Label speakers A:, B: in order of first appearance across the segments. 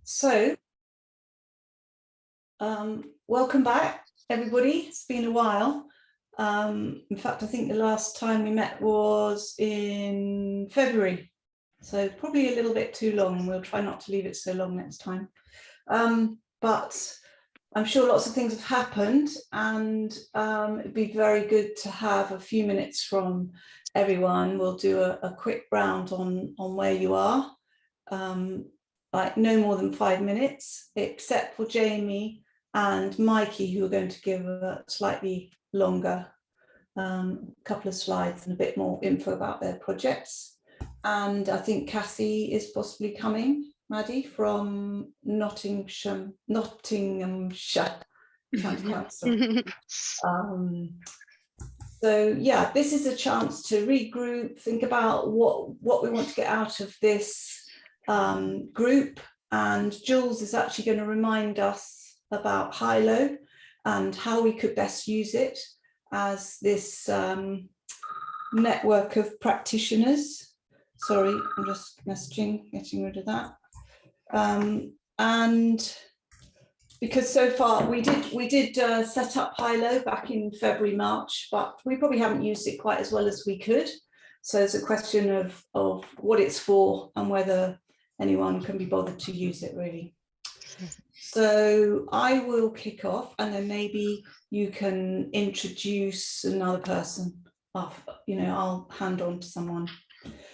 A: So, welcome back, everybody. It's been a while. In fact, I think the last time we met was in February. So probably a little bit too long. We'll try not to leave it so long next time. But I'm sure lots of things have happened, and it'd be very good to have a few minutes from everyone. We'll do a quick round on where you are. Like no more than 5 minutes, except for Jamie and Mikey, who are going to give a slightly longer couple of slides and a bit more info about their projects. And I think Kathy is possibly coming, Maddie, from Nottinghamshire County Council. So yeah, this is a chance to regroup, think about what we want to get out of this group, and Jules is actually going to remind us about high-low and how we could best use it as this network of practitioners. Sorry, I'm just messaging, getting rid of that. And because so far we did set up high-low back in February, March, but we probably haven't used it quite as well as we could. So it's a question of what it's for and whether anyone can be bothered to use it, really. So I will kick off, and then maybe you can introduce another person. I'll hand on to someone.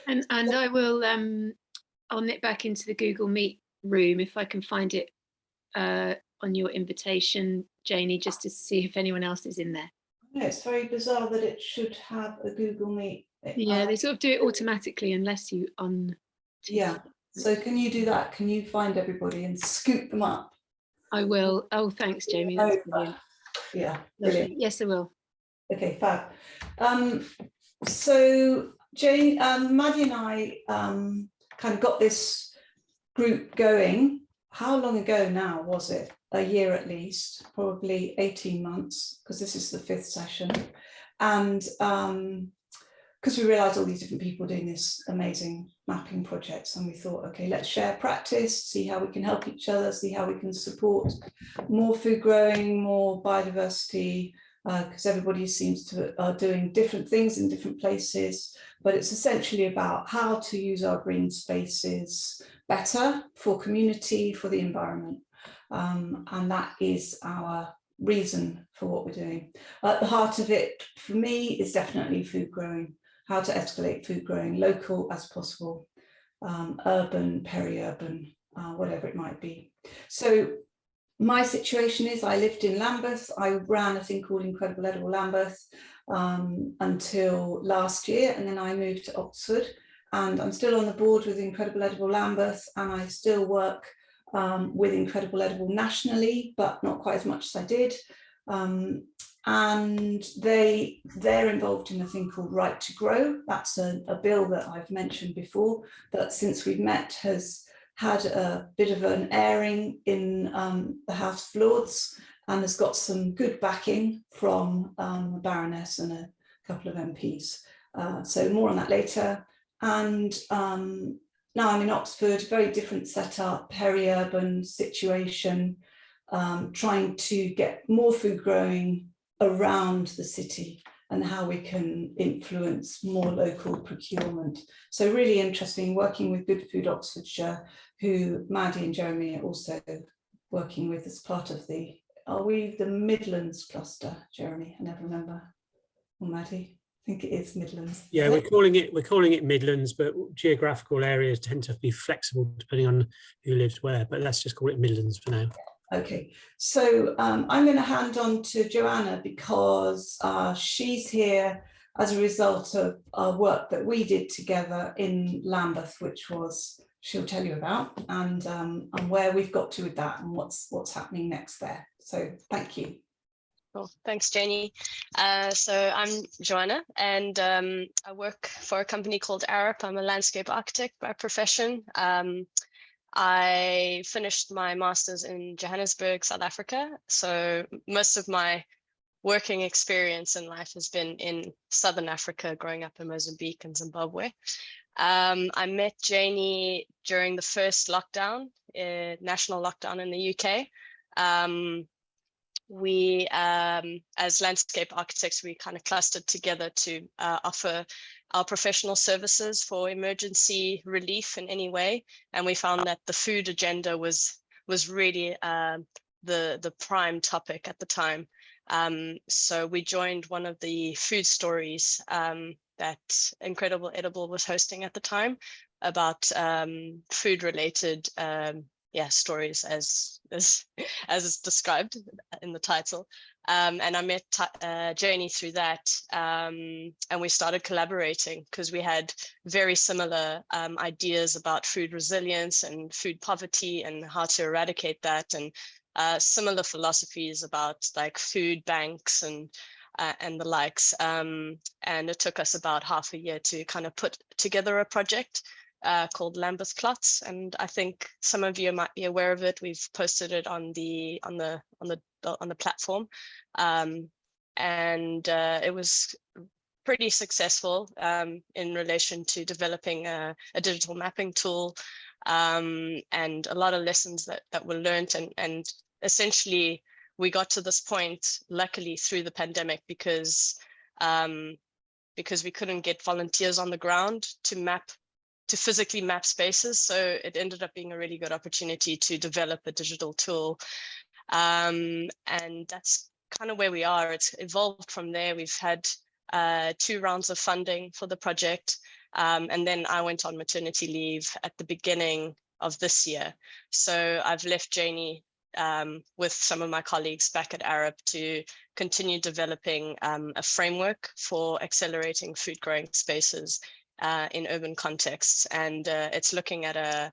B: And I will I'll nip back into the Google Meet room if I can find it on your invitation, Janie, just to see if anyone else is in there.
A: No, it's very bizarre that it should have a Google Meet.
B: Yeah, they sort of do it automatically unless you
A: Yeah. So can you do that? Can you find everybody and scoop them up?
B: I will. Oh, thanks, Jamie. That's brilliant.
A: Yeah,
B: brilliant. Yes, I will.
A: Okay, fab. So Jane, Maddie and I kind of got this group going. How long ago now was it? A year at least, probably 18 months, because this is the 5th session. And because we realized all these different people doing this amazing mapping projects, and we thought, okay, let's share practice, see how we can help each other, see how we can support more food growing, more biodiversity, because everybody seems to are doing different things in different places, but it's essentially about how to use our green spaces better for community, for the environment. And that is our reason for what we're doing. At the heart of it, for me, is definitely food growing. How to escalate food growing, local as possible, urban, peri-urban, whatever it might be. So my situation is I lived in Lambeth. I ran a thing called Incredible Edible Lambeth until last year, and then I moved to Oxford, and I'm still on the board with Incredible Edible Lambeth, and I still work with Incredible Edible nationally, but not quite as much as I did. And they're involved in a thing called Right to Grow. That's a bill that I've mentioned before, that since we've met has had a bit of an airing in the House of Lords, and has got some good backing from the Baroness and a couple of MPs. So more on that later. And now I'm in Oxford, very different setup, peri-urban situation, trying to get more food growing around the city and how we can influence more local procurement. So really interesting, working with Good Food Oxfordshire, who Maddie and Jeremy are also working with as part of are we the Midlands cluster, Jeremy? I never remember. Or Maddie? I think it is Midlands.
C: Yeah, we're calling it Midlands, but geographical areas tend to be flexible depending on who lives where, but let's just call it Midlands for now.
A: Okay, so I'm going to hand on to Joanna, because she's here as a result of work that we did together in Lambeth, which was, she'll tell you about, and where we've got to with that and what's happening next there. So thank you.
D: Cool. Thanks, Jenny. So I'm Joanna, and I work for a company called Arup. I'm a landscape architect by profession. I finished my master's in Johannesburg, South Africa. So most of my working experience in life has been in Southern Africa, growing up in Mozambique and Zimbabwe. I met Janie during the first lockdown, national lockdown in the UK. We, as landscape architects, we kind of clustered together to offer our professional services for emergency relief in any way. And we found that the food agenda was really the prime topic at the time. So we joined one of the food stories that Incredible Edible was hosting at the time about food related stories as is described in the title. And I met Janie through that, and we started collaborating because we had very similar ideas about food resilience and food poverty and how to eradicate that, and similar philosophies about like food banks and the likes. And it took us about half a year to kind of put together a project called Lambeth Clots, and I think some of you might be aware of it. We've posted it on the platform, and it was pretty successful in relation to developing a digital mapping tool, and a lot of lessons that were learned, and essentially we got to this point luckily through the pandemic because we couldn't get volunteers on the ground to physically map spaces. So it ended up being a really good opportunity to develop a digital tool. And that's kind of where we are. It's evolved from there. We've had 2 rounds of funding for the project. And then I went on maternity leave at the beginning of this year. So I've left Janie with some of my colleagues back at Arab to continue developing a framework for accelerating food growing spaces in urban contexts, and it's looking at a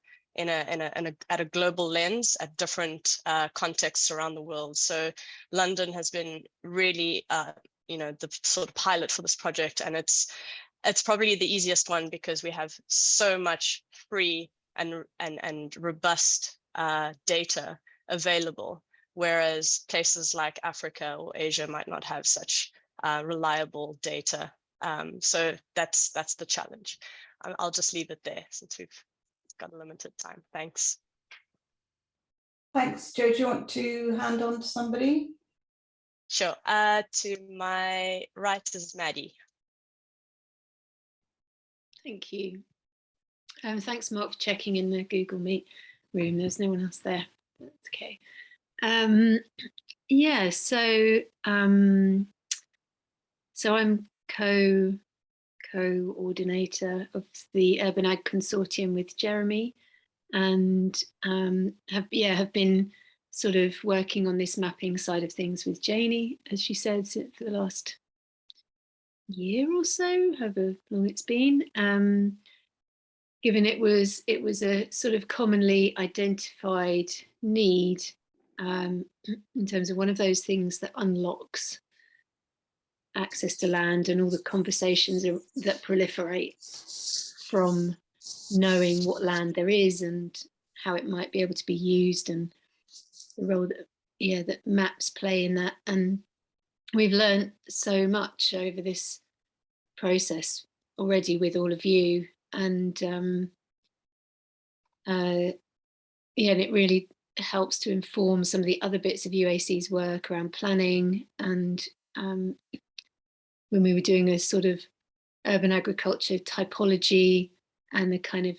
D: global lens at different contexts around the world. So London has been really the sort of pilot for this project, and it's probably the easiest one because we have so much free and robust data available, whereas places like Africa or Asia might not have such reliable data. So that's the challenge. I'll just leave it there since we've got a limited time. Thanks.
A: Thanks, Jo. Do you want to hand on to somebody?
D: Sure. To my right is Maddie.
B: Thank you. Thanks, Mark, for checking in the Google Meet room. There's no one else there. That's okay. Yeah, so I'm co-coordinator of the Urban Ag Consortium with Jeremy, and have been sort of working on this mapping side of things with Janie, as she said, for the last year or so, however long it's been. Given it was a sort of commonly identified need in terms of one of those things that unlocks access to land and all the conversations that proliferate from knowing what land there is and how it might be able to be used, and the role that maps play in that. And we've learned so much over this process already with all of you, and and it really helps to inform some of the other bits of UAC's work around planning. And when we were doing a sort of urban agriculture typology and the kind of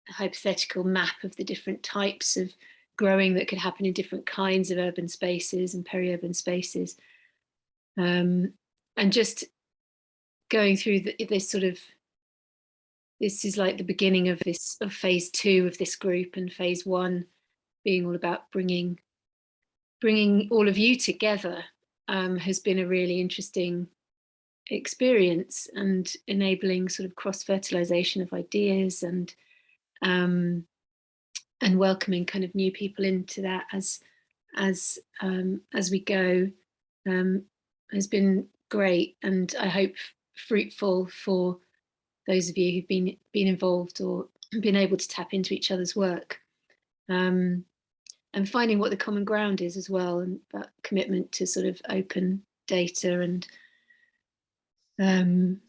B: hypothetical map of the different types of growing that could happen in different kinds of urban spaces and peri-urban spaces, and just going through this is like the beginning of phase 2 of this group, and phase 1 being all about bringing all of you together has been a really interesting experience, and enabling sort of cross-fertilization of ideas, and welcoming kind of new people into that as we go has been great, and I hope fruitful for those of you who've been involved or been able to tap into each other's work, and finding what the common ground is as well, and that commitment to sort of open data and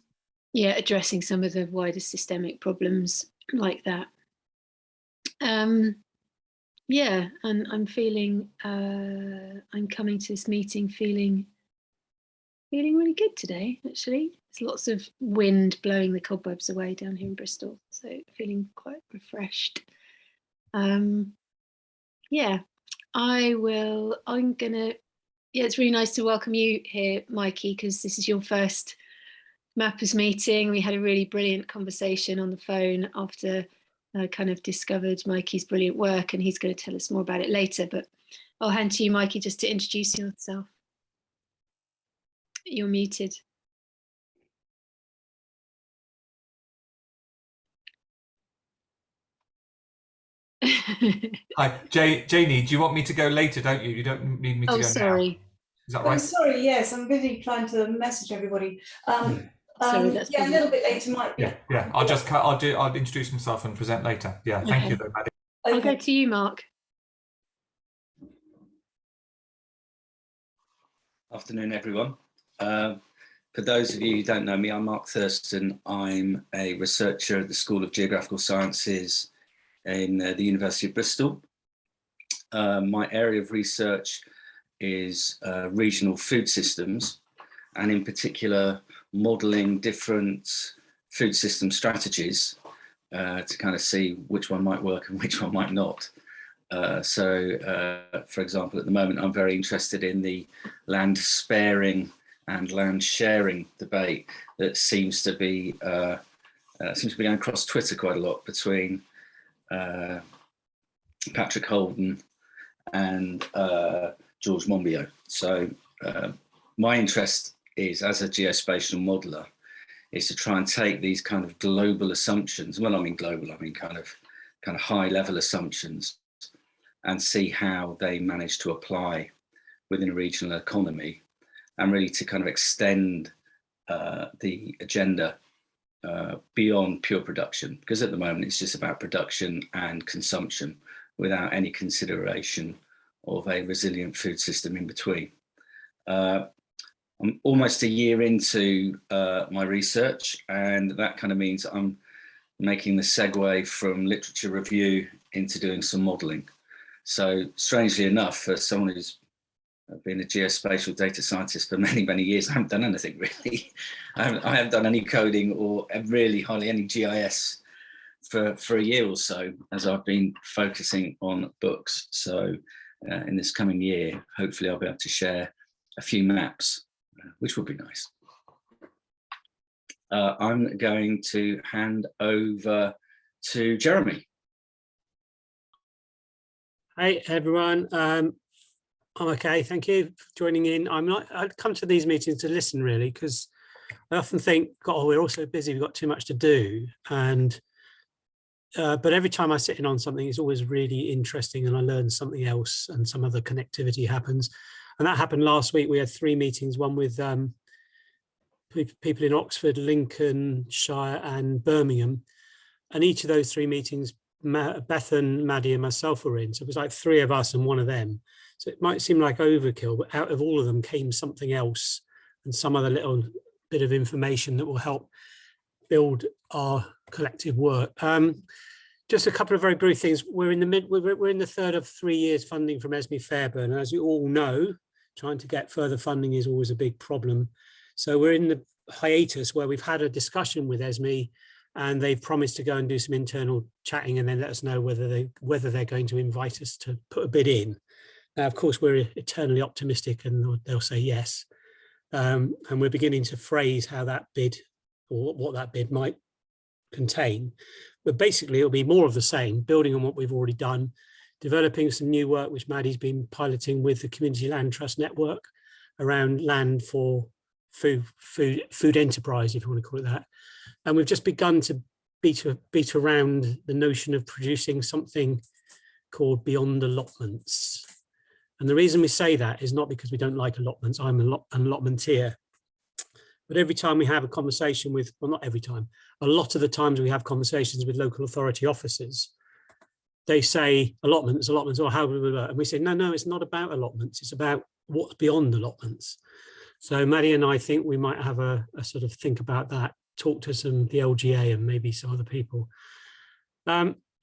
B: yeah, addressing some of the wider systemic problems like that. Yeah, and I'm feeling I'm coming to this meeting feeling really good today, actually. There's lots of wind blowing the cobwebs away down here in Bristol, so feeling quite refreshed. Yeah, yeah, it's really nice to welcome you here, Mikey, because this is your first Mappers meeting. We had a really brilliant conversation on the phone after I kind of discovered Mikey's brilliant work, and he's going to tell us more about it later, but I'll hand to you, Mikey, just to introduce yourself. You're muted.
E: Hi, Janie, do you want me to go later, don't you? You don't need me to go
B: sorry.
E: now. Is that
A: Oh,
E: right?
A: sorry, yes, I'm busy trying to message everybody.
B: Sorry, that's
A: yeah, a little bit later might be.
E: Yeah. I'll introduce myself and present later. Yeah, thank you, though, Maddie.
A: Okay.
B: I'll go to you, Mark.
F: Afternoon, everyone. For those of you who don't know me, I'm Mark Thurston. I'm a researcher at the School of Geographical Sciences in the University of Bristol. My area of research is regional food systems, and in particular, modelling different food system strategies to kind of see which one might work and which one might not. For example, at the moment, I'm very interested in the land sparing and land sharing debate that seems to be going across Twitter quite a lot between Patrick Holden and George Monbiot. So my interest is, as a geospatial modeler, is to try and take these kind of global assumptions. Well, I mean global, I mean kind of high level assumptions, and see how they manage to apply within a regional economy, and really to kind of extend the agenda beyond pure production, because at the moment it's just about production and consumption without any consideration of a resilient food system in between. I'm almost a year into my research, and that kind of means I'm making the segue from literature review into doing some modelling. So strangely enough, for someone who's been a geospatial data scientist for many years, I haven't done anything really. I haven't done any coding or really hardly any GIS for a year or so, as I've been focusing on books. So in this coming year, hopefully I'll be able to share a few maps, which would be nice. I'm going to hand over to Jeremy.
C: Hey everyone, I'm okay, thank you for joining in. I'd come to these meetings to listen really, because I often think, God, we're all so busy, we've got too much to do. And but every time I sit in on something, it's always really interesting, and I learn something else, and some other connectivity happens. And that happened last week. We had 3 meetings, one with people in Oxford, Lincolnshire and Birmingham. And each of those 3 meetings, Beth and Maddie and myself were in. So it was like 3 of us and 1 of them. So it might seem like overkill, but out of all of them came something else and some other little bit of information that will help build our collective work. Just a couple of very brief things. We're in the third of 3 years funding from Esme Fairbairn. And as you all know, trying to get further funding is always a big problem. So we're in the hiatus where we've had a discussion with Esme, and they've promised to go and do some internal chatting and then let us know whether they're going to invite us to put a bid in. Now, of course, we're eternally optimistic and they'll say yes. And we're beginning to phrase how that bid, or what that bid might contain. But basically, it'll be more of the same, building on what we've already done, developing some new work, which Maddie's been piloting with the Community Land Trust Network around land for food enterprise, if you want to call it that. And we've just begun to beat around the notion of producing something called Beyond Allotments. And the reason we say that is not because we don't like allotments. I'm an allotmenteer. But every time we have a conversation with, well, not every time, a lot of the times we have conversations with local authority officers, they say allotments, or how blah, blah, blah. And we say, no, it's not about allotments. It's about what's beyond allotments. So Maddie and I think we might have a sort of think about that, talk to the LGA and maybe some other people.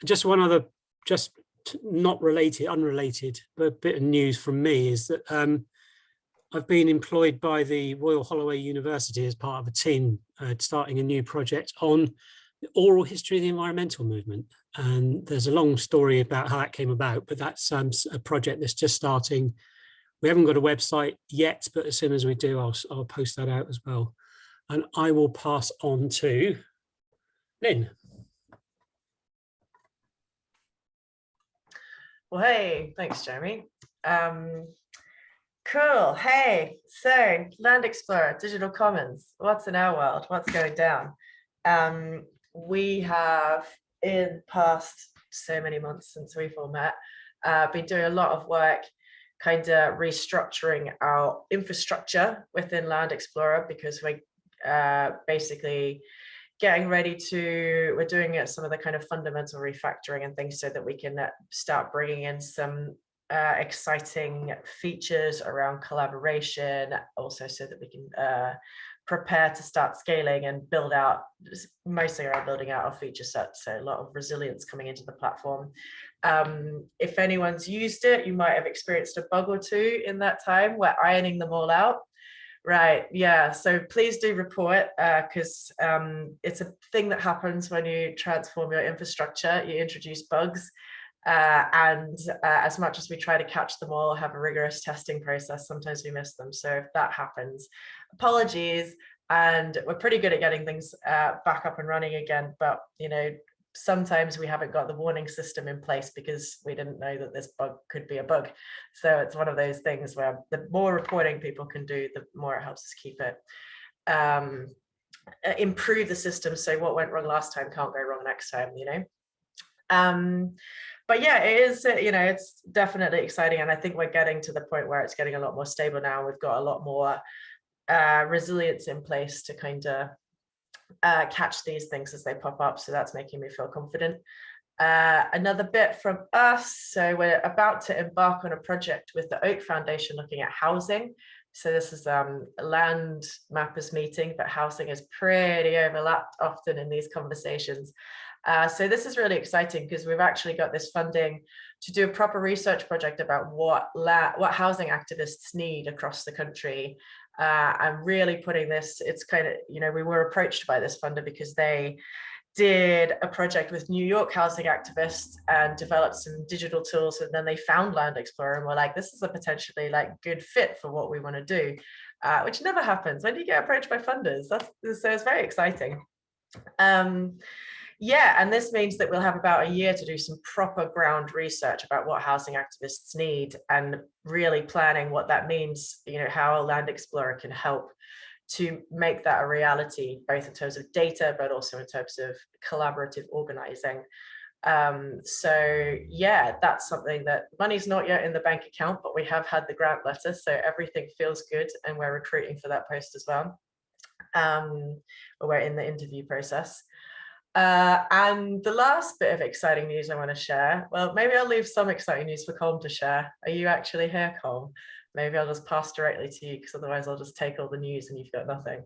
C: Just one other, just not related, unrelated, but a bit of news from me is that I've been employed by the Royal Holloway University as part of a team starting a new project on the oral history of the environmental movement. And there's a long story about how that came about, but that's a project that's just starting. We haven't got a website yet, but as soon as we do, I'll post that out as well. And I will pass on to Lynn.
G: Well, hey, thanks, Jeremy. Cool. Hey, so Land Explorer, Digital Commons, what's in our world? What's going down? We have, in past so many months since we've all met, been doing a lot of work kind of restructuring our infrastructure within Land Explorer, because we're basically getting ready to, we're doing some of the kind of fundamental refactoring and things so that we can start bringing in some exciting features around collaboration, also so that we can prepare to start scaling and build out, mostly around building out our feature set. So a lot of resilience coming into the platform. If anyone's used it, you might have experienced a bug or two in that time. We're ironing them all out. Right, yeah, so please do report, because it's a thing that happens when you transform your infrastructure. You introduce bugs, and as much as we try to catch them all, have a rigorous testing process, sometimes we miss them. So if that happens, apologies. And we're pretty good at getting things back up and running again, but you know, sometimes we haven't got the warning system in place because we didn't know that this bug could be a bug. So it's one of those things where the more reporting people can do, the more it helps us keep it, improve the system. So what went wrong last time can't go wrong next time, you know? But yeah, it is, you know, it's definitely exciting. And I think we're getting to the point where it's getting a lot more stable now. We've got a lot more resilience in place to kind of catch these things as they pop up. So that's making me feel confident. Another bit from us. So we're about to embark on a project with the Oak Foundation looking at housing. So this is a land mappers meeting, but housing is pretty overlapped often in these conversations. So this is really exciting because we've actually got this funding to do a proper research project about what housing activists need across the country. And really putting this, it's kind of, you know, we were approached by this funder because they did a project with New York housing activists and developed some digital tools, and then they found Land Explorer and were like, this is a potentially like good fit for what we want to do, which never happens when you get approached by funders. So it's very exciting. Yeah, and this means that we'll have about a year to do some proper ground research about what housing activists need and really planning what that means, you know, how Land Explorer can help to make that a reality, both in terms of data, but also in terms of collaborative organizing. So yeah, that's something that money's not yet in the bank account, but we have had the grant letter, so everything feels good, and we're recruiting for that post as well. We're in the interview process. And the last bit of exciting news I want to share, well, maybe I'll leave some exciting news for Colm to share. Are you actually here, Colm? Maybe I'll just pass directly to you, because otherwise I'll just take all the news and you've got nothing.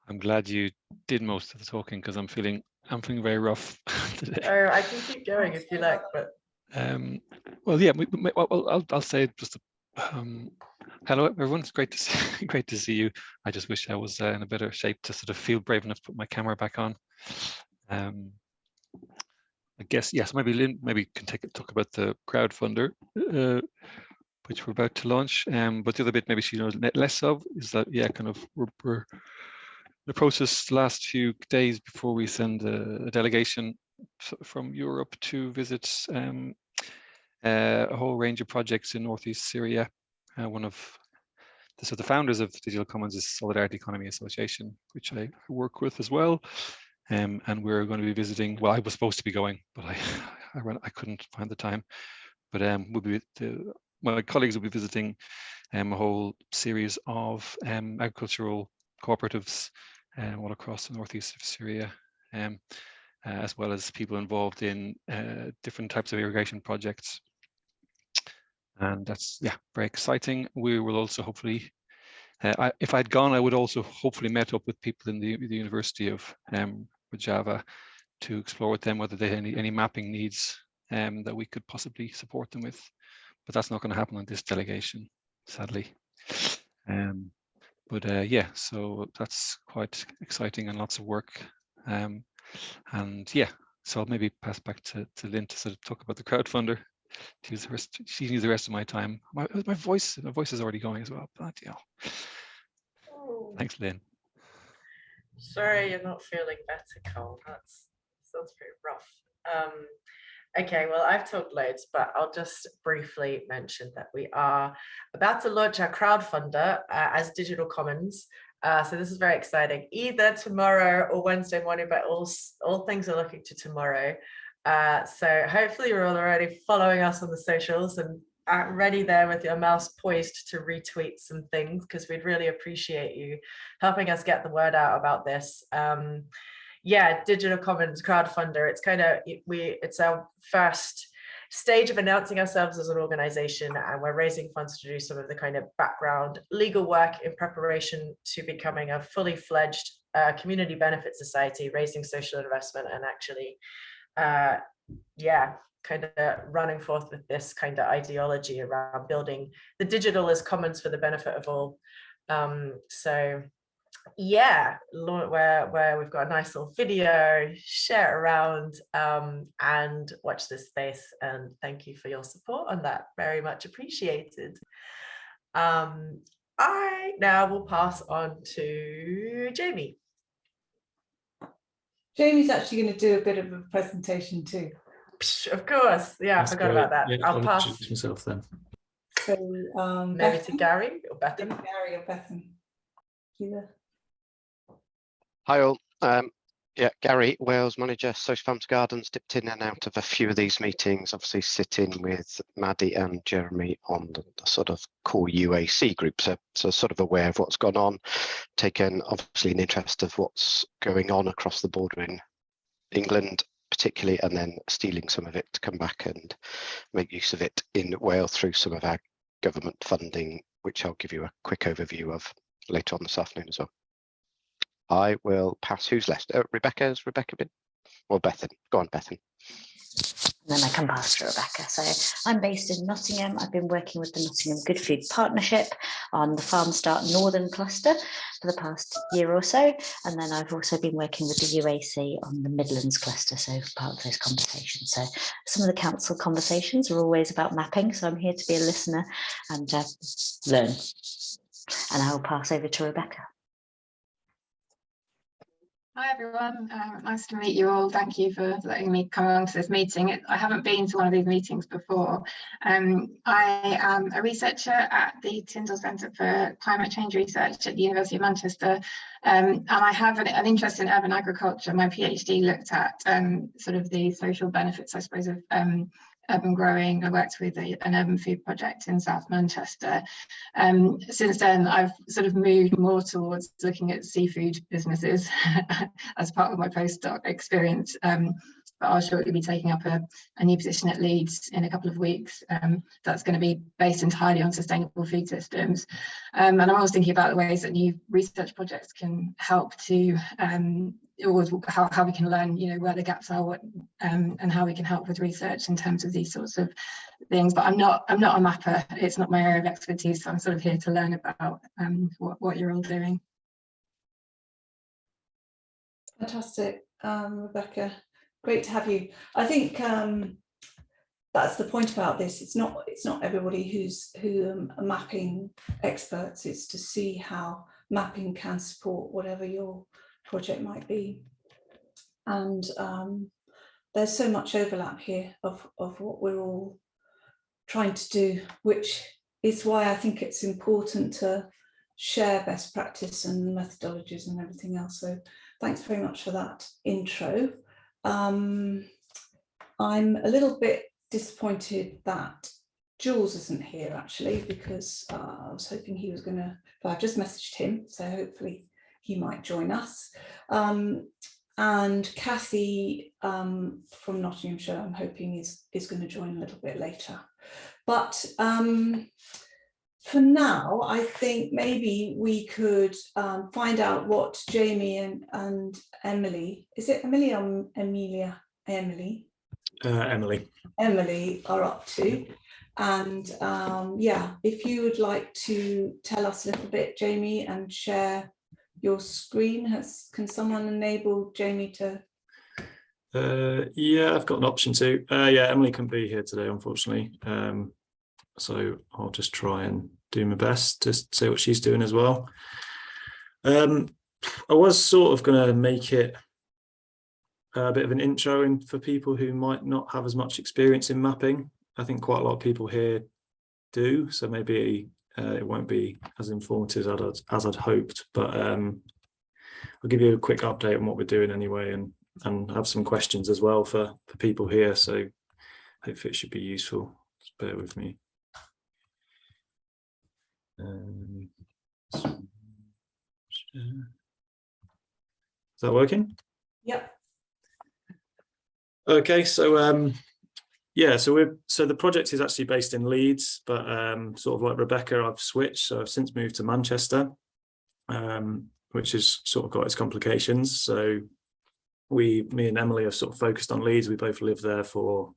H: I'm glad you did most of the talking, because I'm feeling very rough today.
G: Oh, I can keep going if you like, but
H: well, yeah, I'll say just hello everyone. It's great to see great to see you. I just wish I was in a better shape to sort of feel brave enough to put my camera back on. I guess yes, maybe Lynn can talk about the crowdfunder, which we're about to launch. But the other bit maybe she knows less of is that, yeah, kind of we're in the process the last few days before we send a delegation from Europe to visit a whole range of projects in northeast Syria. One of the founders of Digital Commons is Solidarity Economy Association, which I work with as well. And we're going to be visiting. Well, I was supposed to be going, but I couldn't find the time. But my colleagues will be visiting a whole series of agricultural cooperatives all across the northeast of Syria, as well as people involved in different types of irrigation projects. And that's, yeah, very exciting. We will also hopefully, if I'd gone, I would also hopefully met up with people in the University of Rojava to explore with them whether they had any mapping needs that we could possibly support them with. But that's not going to happen on this delegation, sadly. Yeah, so that's quite exciting and lots of work. And yeah, so I'll maybe pass back to Lynn to sort of talk about the crowdfunder. She needs the rest of my time. My voice is already going as well. Bloody hell. Thanks, Lynn.
G: Sorry, you're not feeling better, Cole. That sounds pretty rough. Okay, well, I've talked loads, but I'll just briefly mention that we are about to launch our crowdfunder as Digital Commons. So this is very exciting. Either tomorrow or Wednesday morning, but all things are looking to tomorrow. So hopefully you're all already following us on the socials and ready there with your mouse poised to retweet some things, because we'd really appreciate you helping us get the word out about this. Yeah, Digital Commons crowdfunder. It's our first stage of announcing ourselves as an organization, and we're raising funds to do some of the kind of background legal work in preparation to becoming a fully fledged community benefit society, raising social investment, and actually kind of running forth with this kind of ideology around building the digital as commons for the benefit of all. So yeah, where we've got a nice little video, share it around, and watch this space, and thank you for your support on that, very much appreciated. I now will pass on to Jamie.
A: Jamie's actually going to do a bit of a presentation too.
G: Of course, yeah, I forgot about that.
I: Yeah,
G: I'll pass
I: myself then.
A: So
G: maybe
A: Bethan?
G: to Gary or Bethan.
A: Gary or Bethan.
J: Hi all. Yeah, Gary, Wales manager, Social Farms Gardens, dipped in and out of a few of these meetings, obviously sitting with Maddie and Jeremy on the sort of core UAC group, so sort of aware of what's gone on, taken obviously an interest of what's going on across the border in England particularly, and then stealing some of it to come back and make use of it in Wales through some of our government funding, which I'll give you a quick overview of later on this afternoon as well. I will pass. Who's left? Rebecca. Has Rebecca been? Or Bethan? Go on, Bethan.
K: And then I can pass to Rebecca. So I'm based in Nottingham. I've been working with the Nottingham Good Food Partnership on the Farm Start Northern Cluster for the past year or so. And then I've also been working with the UAC on the Midlands Cluster, so part of those conversations. So some of the council conversations are always about mapping. So I'm here to be a listener and learn. And I'll pass over to Rebecca.
L: Hi everyone, nice to meet you all. Thank you for letting me come along to this meeting. I haven't been to one of these meetings before. I am a researcher at the Tyndall Centre for Climate Change Research at the University of Manchester, and I have an interest in urban agriculture. My PhD looked at sort of the social benefits, I suppose, of urban growing. I worked with an urban food project in South Manchester. Since then, I've sort of moved more towards looking at seafood businesses as part of my postdoc experience. But I'll shortly be taking up a new position at Leeds in a couple of weeks. That's going to be based entirely on sustainable food systems. And I'm always thinking about the ways that new research projects can help to how we can learn, where the gaps are, and how we can help with research in terms of these sorts of things. But I'm not a mapper. It's not my area of expertise. So I'm sort of here to learn about what you're all doing.
A: Fantastic, Rebecca. Great to have you. I think that's the point about this. It's not everybody who are mapping experts. It's to see how mapping can support whatever your project might be. And there's so much overlap here of what we're all trying to do, which is why I think it's important to share best practice and methodologies and everything else. So thanks very much for that intro. I'm a little bit disappointed that Jules isn't here actually, because I was hoping he was gonna, but I've just messaged him, so hopefully he might join us. and Kathy from Nottinghamshire, I'm hoping is going to join a little bit later. But for now, I think maybe we could find out what Jamie and Emily, is it Emily or Amelia? Emily. Emily are up to. And yeah, if you would like to tell us a little bit, Jamie, and share your screen, can someone enable Jamie to?
I: Yeah, I've got an option to. Yeah, Emily couldn't be here today, unfortunately. So I'll just try and do my best to see what she's doing as well. I was sort of going to make it a bit of an intro for people who might not have as much experience in mapping. I think quite a lot of people here do, so maybe it won't be as informative as I'd hoped, but I'll give you a quick update on what we're doing anyway, and have some questions as well for people here, so hopefully it should be useful. Just bear with me. Is that working?
A: Yep.
I: Okay, so yeah, so the project is actually based in Leeds, but sort of like Rebecca, I've switched, so I've since moved to Manchester, which has sort of got its complications. So me and Emily are sort of focused on Leeds. We both lived there for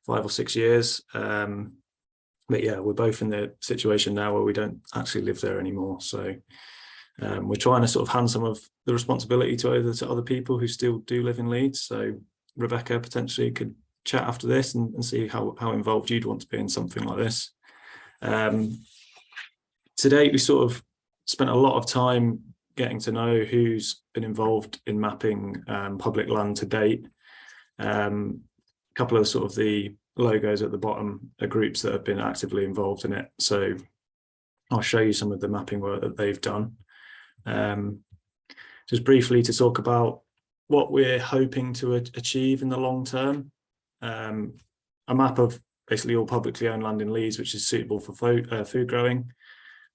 I: 5 or 6 years. But yeah, we're both in the situation now where we don't actually live there anymore. So we're trying to sort of hand some of the responsibility over to other people who still do live in Leeds. So Rebecca potentially could chat after this and see how involved you'd want to be in something like this. To date, we sort of spent a lot of time getting to know who's been involved in mapping public land to date. A couple of sort of the logos at the bottom are groups that have been actively involved in it. So I'll show you some of the mapping work that they've done. Just briefly to talk about what we're hoping to achieve in the long term. A map of basically all publicly owned land in Leeds, which is suitable for food growing.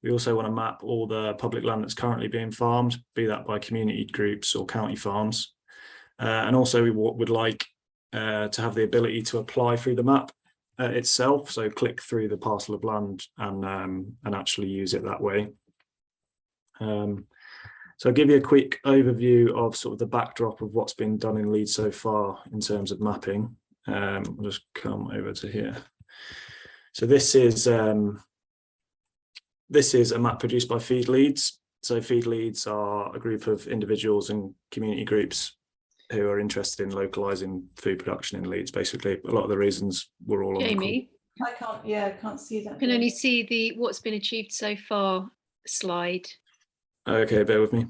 I: We also want to map all the public land that's currently being farmed, be that by community groups or county farms. And also we would like to have the ability to apply through the map itself, so click through the parcel of land and actually use it that way. So I'll give you a quick overview of sort of the backdrop of what's been done in Leeds so far in terms of mapping. I'll just come over to here. So this is a map produced by Feed Leeds. So Feed Leeds are a group of individuals and community groups who are interested in localising food production in Leeds. Basically, a lot of the reasons we're all
B: Jamie,
A: I can't see that.
B: I can only see the what's been achieved so far slide.
I: Okay, bear with me.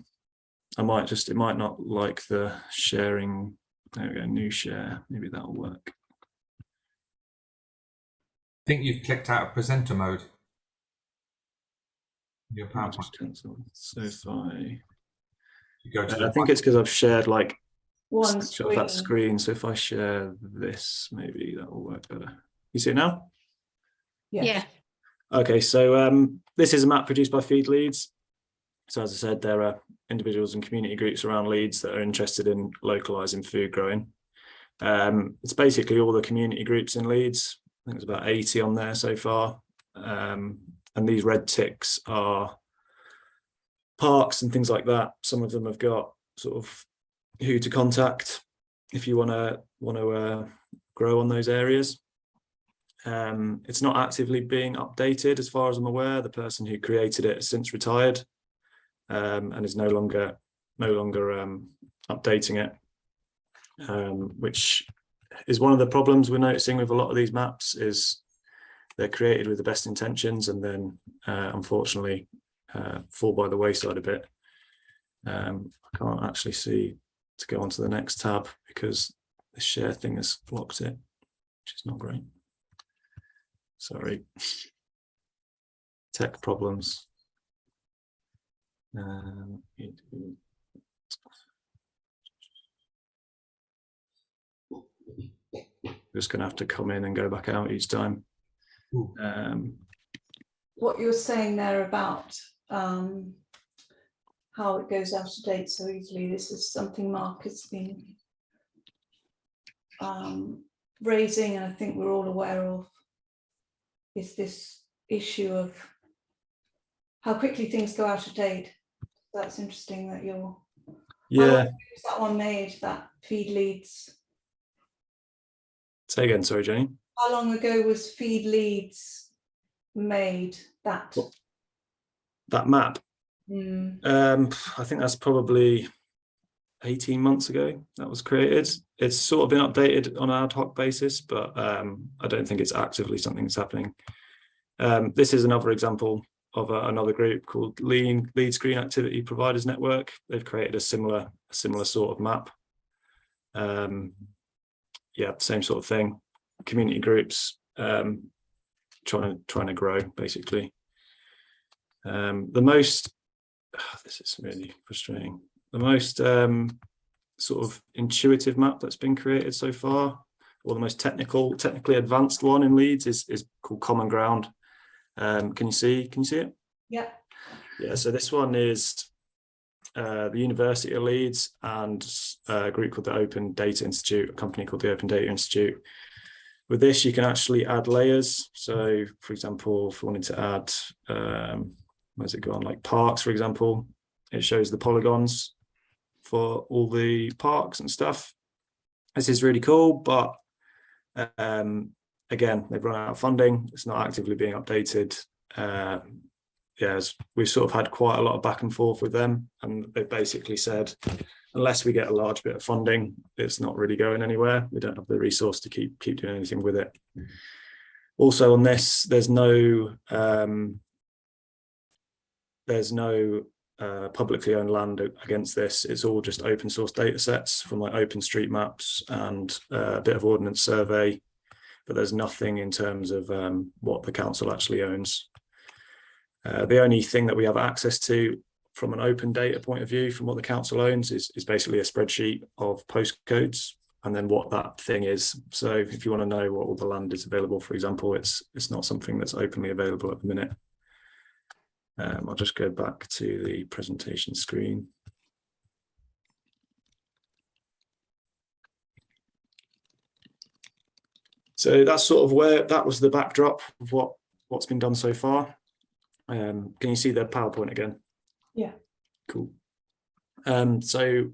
I: It might not like the sharing. There we go, new share. Maybe that'll work.
E: I think you've clicked out of presenter mode. Your PowerPoint.
I: Just cancel. So if I
E: go to
I: I think it's because I've shared like
A: one
I: screen. That screen. So if I share this, maybe that will work better. You see it now?
A: Yes.
B: Yeah.
I: Okay, so this is a map produced by Feed Leeds. So as I said, there are individuals and community groups around Leeds that are interested in localising food growing. It's basically all the community groups in Leeds. I think there's about 80 on there so far. And these red ticks are parks and things like that. Some of them have got sort of who to contact if you want to grow on those areas. It's not actively being updated as far as I'm aware. The person who created it has since retired and is no longer updating it, which is one of the problems we're noticing with a lot of these maps. Is they're created with the best intentions and then unfortunately fall by the wayside a bit. I can't actually see to go on to the next tab because the share thing has blocked it, which is not great. Sorry. Tech problems. Just going to have to come in and go back out each time.
A: What you're saying there about how it goes out of date so easily. This is something Mark has been raising, and I think we're all aware of, is this issue of how quickly things go out of date. That's interesting that you're.
I: Yeah.
A: How long ago was that one made, that Feed Leeds?
I: Say again, sorry, Jenny.
A: How long ago was Feed Leeds made? That
I: map.
A: Mm.
I: I think that's probably 18 months ago that was created. It's sort of been updated on an ad hoc basis, but I don't think it's actively something that's happening. This is another example of another group called Leeds Green Activity Providers Network. They've created a similar sort of map. Yeah, same sort of thing. Community groups trying to grow, basically. This is really frustrating. The most sort of intuitive map that's been created so far, or the most technically advanced one in Leeds is called Common Ground. Can you see it?
A: Yeah.
I: Yeah, so this one is the University of Leeds and a group called the Open Data Institute, a company called the Open Data Institute. With this, you can actually add layers. So, for example, if we wanted to add, where's it gone? Like parks, for example, it shows the polygons for all the parks and stuff. This is really cool, but again, they've run out of funding. It's not actively being updated. Yeah, we've sort of had quite a lot of back and forth with them, and they've basically said, unless we get a large bit of funding, it's not really going anywhere. We don't have the resource to keep doing anything with it. Also on this, there's no publicly owned land against this. It's all just open source data sets from like OpenStreetMaps and a bit of Ordnance Survey, but there's nothing in terms of what the council actually owns. The only thing that we have access to from an open data point of view from what the council owns is basically a spreadsheet of postcodes and then what that thing is. So if you want to know what all the land is available, for example, it's not something that's openly available at the minute. I'll just go back to the presentation screen. So that's sort of where that was the backdrop of what's been done so far. Can you see the PowerPoint again?
A: Yeah. Cool.
I: So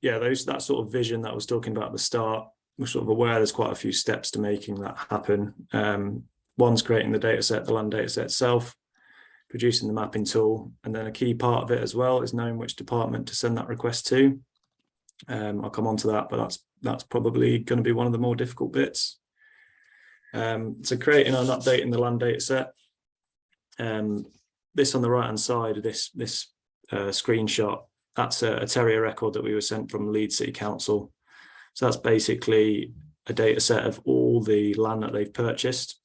I: yeah, that sort of vision that I was talking about at the start, we're sort of aware there's quite a few steps to making that happen. One's creating the data set, the land data set itself, producing the mapping tool, and then a key part of it as well is knowing which department to send that request to. I'll come on to that, but that's probably going to be one of the more difficult bits. So creating and updating the land data set. This on the right hand side of this screenshot, that's a terrier record that we were sent from Leeds City Council. So that's basically a data set of all the land that they've purchased.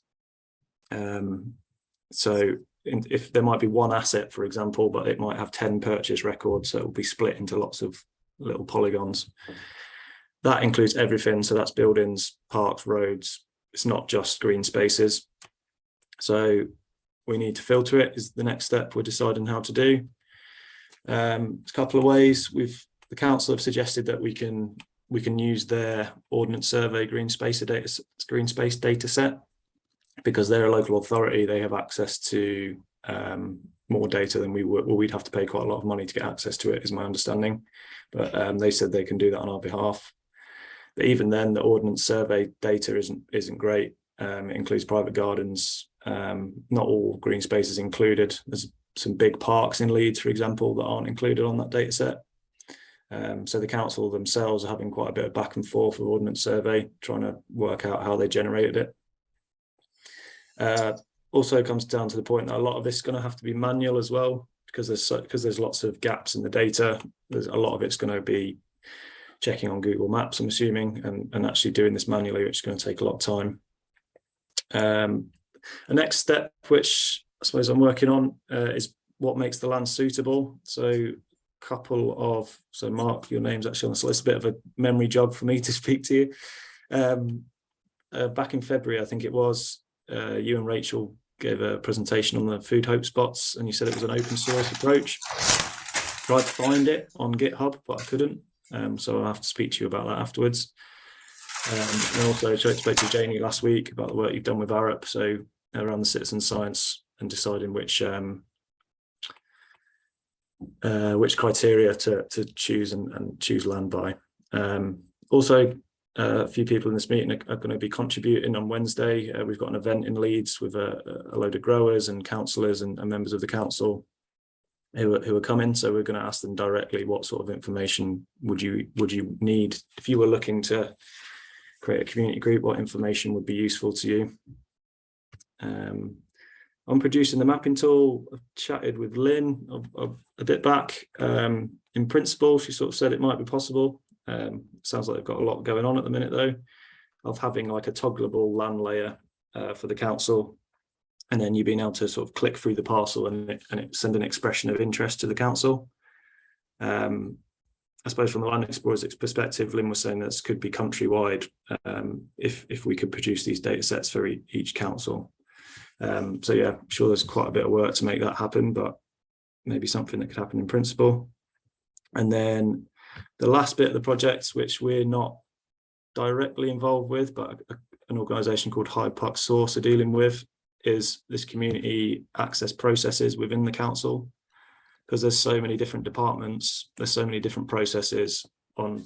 I: So if there might be one asset, for example, but it might have 10 purchase records, so it will be split into lots of little polygons. That includes everything. So that's buildings, parks, roads. It's not just green spaces. So we need to filter it is the next step we're deciding how to do. A couple of ways. The council have suggested that we can use their Ordnance Survey green space data set, because they're a local authority. They have access to more data than we would. Well, we'd have to pay quite a lot of money to get access to it, is my understanding. But they said they can do that on our behalf. But even then, the Ordnance Survey data isn't great. It includes private gardens. Not all green spaces included. There's some big parks in Leeds, for example, that aren't included on that data set. So the council themselves are having quite a bit of back and forth with Ordnance Survey, trying to work out how they generated it. Also comes down to the point that a lot of this is going to have to be manual as well, because there's lots of gaps in the data. There's a lot of it's going to be checking on Google Maps, I'm assuming, and actually doing this manually, which is going to take a lot of time. The next step, which I suppose I'm working on, is what makes the land suitable. So Mark, your name's actually on the list. It's a bit of a memory jog for me to speak to you. Back in February, I think it was, you and Rachel gave a presentation on the food hope spots, and you said it was an open source approach. tried to find it on GitHub, but I couldn't. So I'll have to speak to you about that afterwards. And also I spoke to Janie last week about the work you've done with Arup, so around the citizen science and deciding which criteria to choose and choose land by. Also, a few people in this meeting are going to be contributing on Wednesday. We've got an event in Leeds with a load of growers and councillors and members of the council who are coming. So we're going to ask them directly what sort of information would you need if you were looking to create a community group. What information would be useful to you? On producing the mapping tool, I've chatted with Lynn a bit back. In principle, she sort of said it might be possible. Sounds like they've got a lot going on at the minute though, of having like a toggleable land layer for the council, and then you being able to sort of click through the parcel and it send an expression of interest to the council. I suppose from the Land Explorer's perspective, Lynn was saying this could be countrywide if we could produce these data sets for each council. So yeah, I'm sure there's quite a bit of work to make that happen, but maybe something that could happen in principle. And then the last bit of the project, which we're not directly involved with, but an organisation called Hyde Park Source are dealing with, is this community access processes within the council. Because there's so many different departments, there's so many different processes or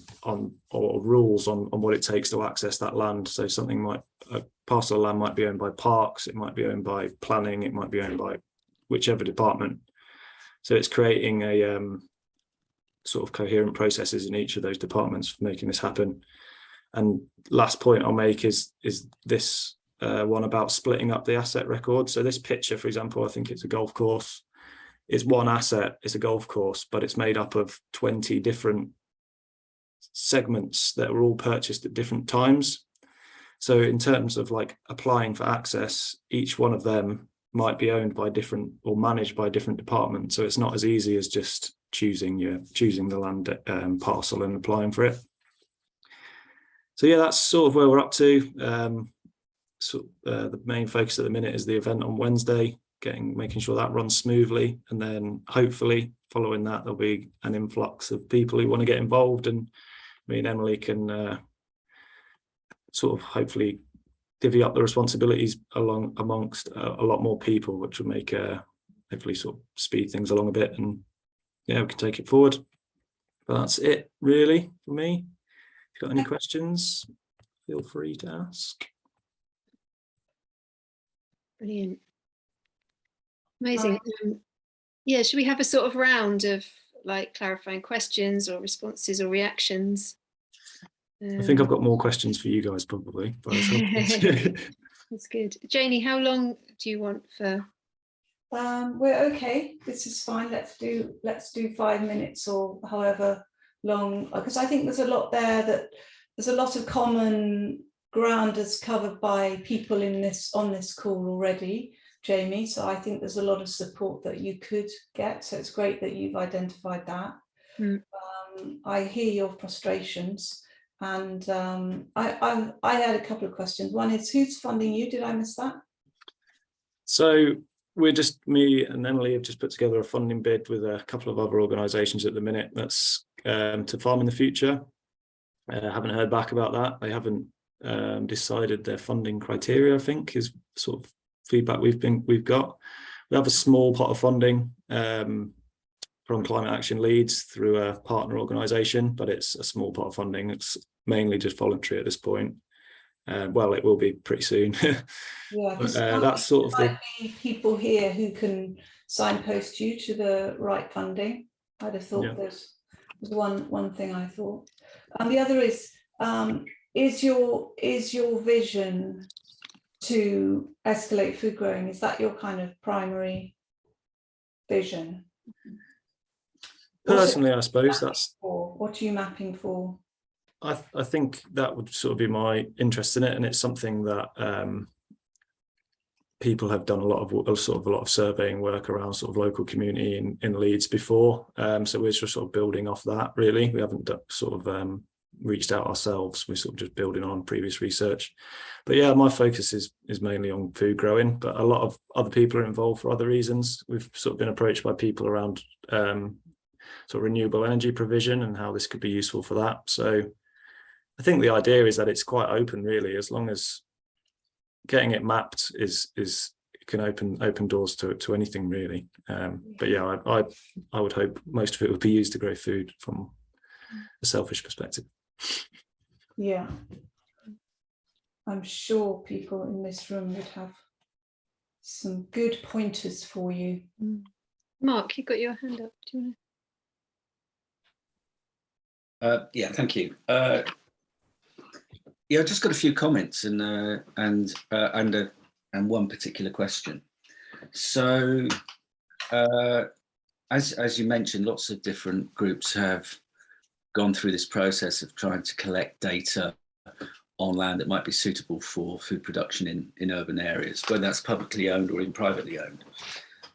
I: rules on what it takes to access that land. So a parcel of land might be owned by parks, it might be owned by planning, it might be owned by whichever department. So it's creating a sort of coherent processes in each of those departments for making this happen. And last point I'll make is this one about splitting up the asset record. So this picture, for example, I think it's a golf course. It's one asset, it's a golf course, but it's made up of 20 different segments that were all purchased at different times. So in terms of like applying for access, each one of them might be owned by different or managed by different departments. So it's not as easy as just choosing the land parcel and applying for it. So yeah, that's sort of where we're up to. The main focus at the minute is the event on Wednesday, making sure that runs smoothly, and then hopefully following that there'll be an influx of people who want to get involved, and me and Emily can sort of hopefully divvy up the responsibilities amongst a lot more people, which will make hopefully sort of speed things along a bit, and yeah, we can take it forward. But that's it really for me. If you've got any questions, feel free to ask.
B: Brilliant. Amazing. Yeah, should we have a sort of round of like clarifying questions or responses or reactions?
I: I think I've got more questions for you guys probably.
B: That's good. Janie, how long do you want for?
A: We're okay. This is fine. Let's do 5 minutes or however long, because I think there's a lot there that there's a lot of common ground is covered by people on this call already, Jamie. So I think there's a lot of support that you could get. So it's great that you've identified that. I hear your frustrations, and I had a couple of questions. One is, who's funding you? Did I miss that?
I: So me and Emily have just put together a funding bid with a couple of other organisations at the minute. That's to Farm in the Future. I haven't heard back about that. They haven't decided their funding criteria, I think, is sort of feedback we've got. We have a small pot of funding from Climate Action Leeds through a partner organisation, but it's a small pot of funding. It's mainly just voluntary at this point. Well, it will be pretty soon.
A: Yeah,
I: that's sort of
A: might be people here who can signpost you to the right funding. I'd have thought there's one thing I thought. The other is your vision to escalate food growing? Is that your kind of primary vision?
I: Personally, I suppose that's.
A: What are you mapping for?
I: I think that would sort of be my interest in it, and it's something that people have done a lot of surveying work around sort of local community in Leeds before. So we're just sort of building off that. Really, we haven't reached out ourselves. We're sort of just building on previous research. But yeah, my focus is mainly on food growing, but a lot of other people are involved for other reasons. We've sort of been approached by people around sort of renewable energy provision and how this could be useful for that. So I think the idea is that it's quite open, really, as long as getting it mapped can open doors to anything, really. But yeah, I would hope most of it would be used to grow food from a selfish perspective.
A: Yeah, I'm sure people in this room would have some good pointers for you.
B: Mark, you got your hand up. Do you want
F: Yeah, thank you. Yeah, I just got a few comments and one particular question. So, as you mentioned, lots of different groups have gone through this process of trying to collect data on land that might be suitable for food production in urban areas, whether that's publicly owned or in privately owned.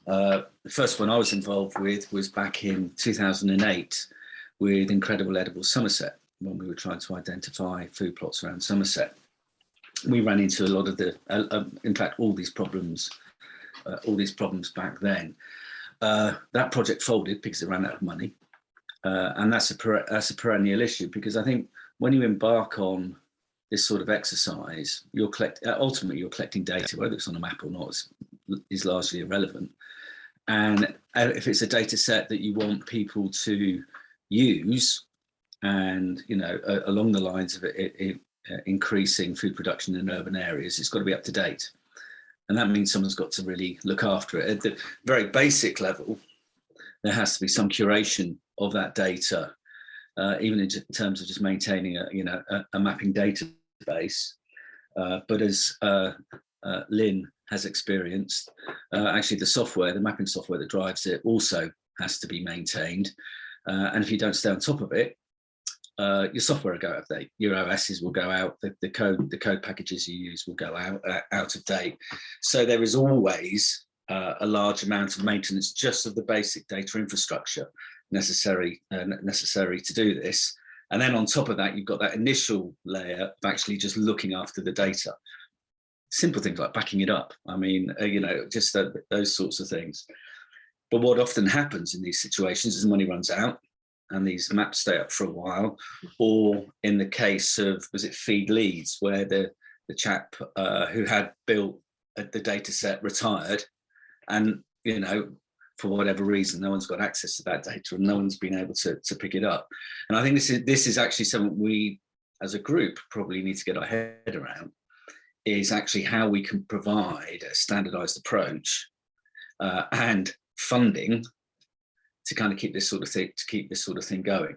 F: The first one I was involved with was back in 2008 with Incredible Edible Somerset, when we were trying to identify food plots around Somerset. We ran into a lot of in fact, all these problems back then. That project folded because it ran out of money. And that's a perennial issue, because I think when you embark on this sort of exercise, ultimately you're collecting data, whether it's on a map or not is largely irrelevant. And if it's a data set that you want people to use, and along the lines of it increasing food production in urban areas, it's got to be up to date. And that means someone's got to really look after it. At the very basic level, there has to be some curation of that data, even in terms of just maintaining a mapping database. But as Lynn has experienced, actually the mapping software that drives it also has to be maintained. And if you don't stay on top of it, your software will go out of date. Your OSs will go out. The code packages you use will go out of date. So there is always a large amount of maintenance just of the basic data infrastructure necessary to do this. And then on top of that, you've got that initial layer of actually just looking after the data. Simple things like backing it up. I mean, just those sorts of things. But what often happens in these situations is the money runs out and these maps stay up for a while. Or in the case of, was it Feed Leeds, where the chap who had built the data set retired, and for whatever reason, no one's got access to that data and no one's been able to pick it up. And I think this is actually something we as a group probably need to get our head around, is actually how we can provide a standardized approach and funding to kind of keep this sort of thing going.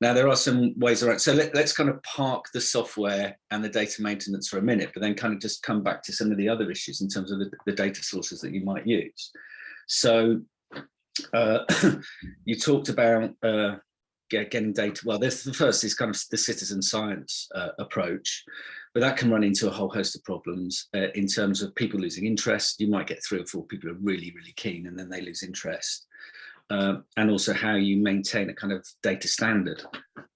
F: Now, there are some ways around. So let's kind of park the software and the data maintenance for a minute, but then kind of just come back to some of the other issues in terms of the data sources that you might use. So you talked about getting data. Well, the first is kind of the citizen science approach, but that can run into a whole host of problems in terms of people losing interest. You might get 3 or 4 people who are really, really keen, and then they lose interest. And also how you maintain a kind of data standard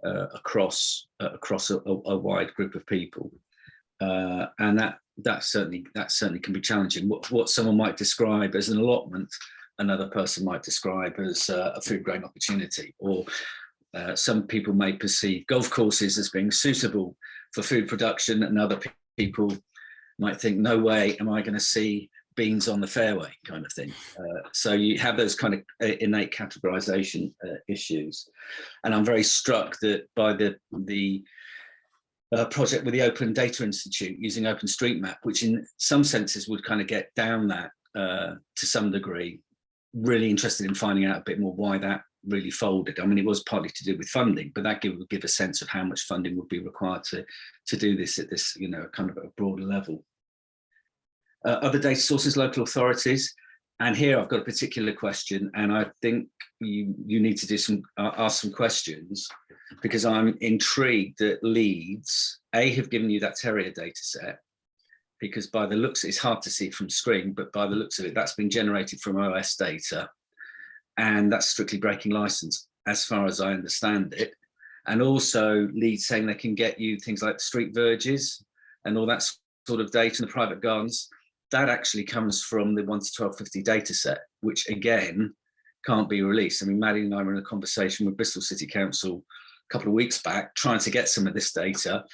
F: across a wide group of people, and that certainly can be challenging. What someone might describe as an allotment, another person might describe as a food grain opportunity, or some people may perceive golf courses as being suitable for food production, and other people might think, no way am I going to see beans on the fairway, kind of thing. So you have those kind of innate categorization issues. And I'm very struck that by the project with the Open Data Institute using OpenStreetMap, which in some senses would kind of get down that to some degree, really interested in finding out a bit more why that really folded. I mean, it was partly to do with funding, but that would give a sense of how much funding would be required to do this at this, kind of a broader level. Other data sources, local authorities, and here I've got a particular question, and I think you need to ask some questions, because I'm intrigued that Leeds have given you that terrier data set, because by the looks, it's hard to see from screen, but by the looks of it, that's been generated from OS data, and that's strictly breaking license, as far as I understand it. And also Leeds saying they can get you things like street verges and all that sort of data in the private gardens. That actually comes from the 1 to 1250 data set, which again can't be released. I mean, Maddie and I were in a conversation with Bristol City Council a couple of weeks back, trying to get some of this data,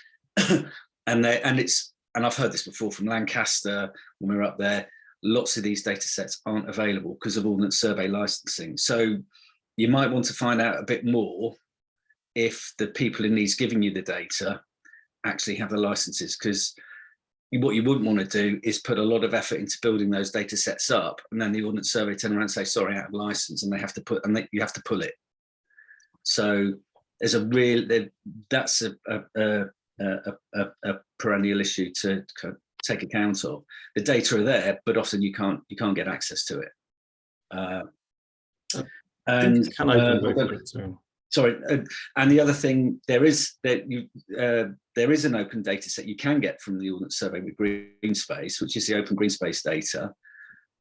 F: and I've heard this before from Lancaster when we were up there. Lots of these data sets aren't available because of Ordnance Survey licensing. So you might want to find out a bit more if the people in Leeds giving you the data actually have the licenses, because what you wouldn't want to do is put a lot of effort into building those data sets up, and then the Ordnance Survey turn around and say, sorry, out of license, and you have to pull it. So there's a real, that's a perennial issue to take account of. The data are there, but often you can't get access to it. And sorry, and the other thing, there is an open data set you can get from the Ordnance Survey with green space, which is the open green space data,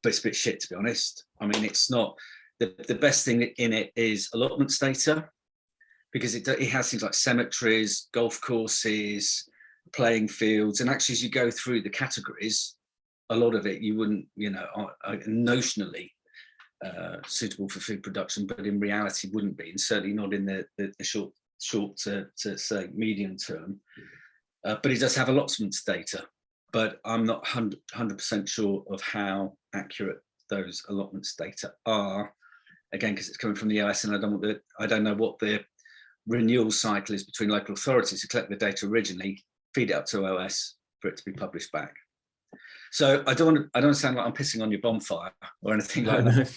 F: but it's a bit shit, to be honest. I mean, it's not, the best thing in it is allotments data, because it has things like cemeteries, golf courses, playing fields, and actually as you go through the categories, a lot of it you wouldn't, notionally suitable for food production, but in reality wouldn't be, and certainly not in the short to say medium term. But it does have allotments data, but I'm not 100% sure of how accurate those allotments data are. Again, because it's coming from the OS, and I don't know what the renewal cycle is between local authorities to collect the data originally, feed it up to OS for it to be published back. So I don't sound like I'm pissing on your bonfire or anything like that.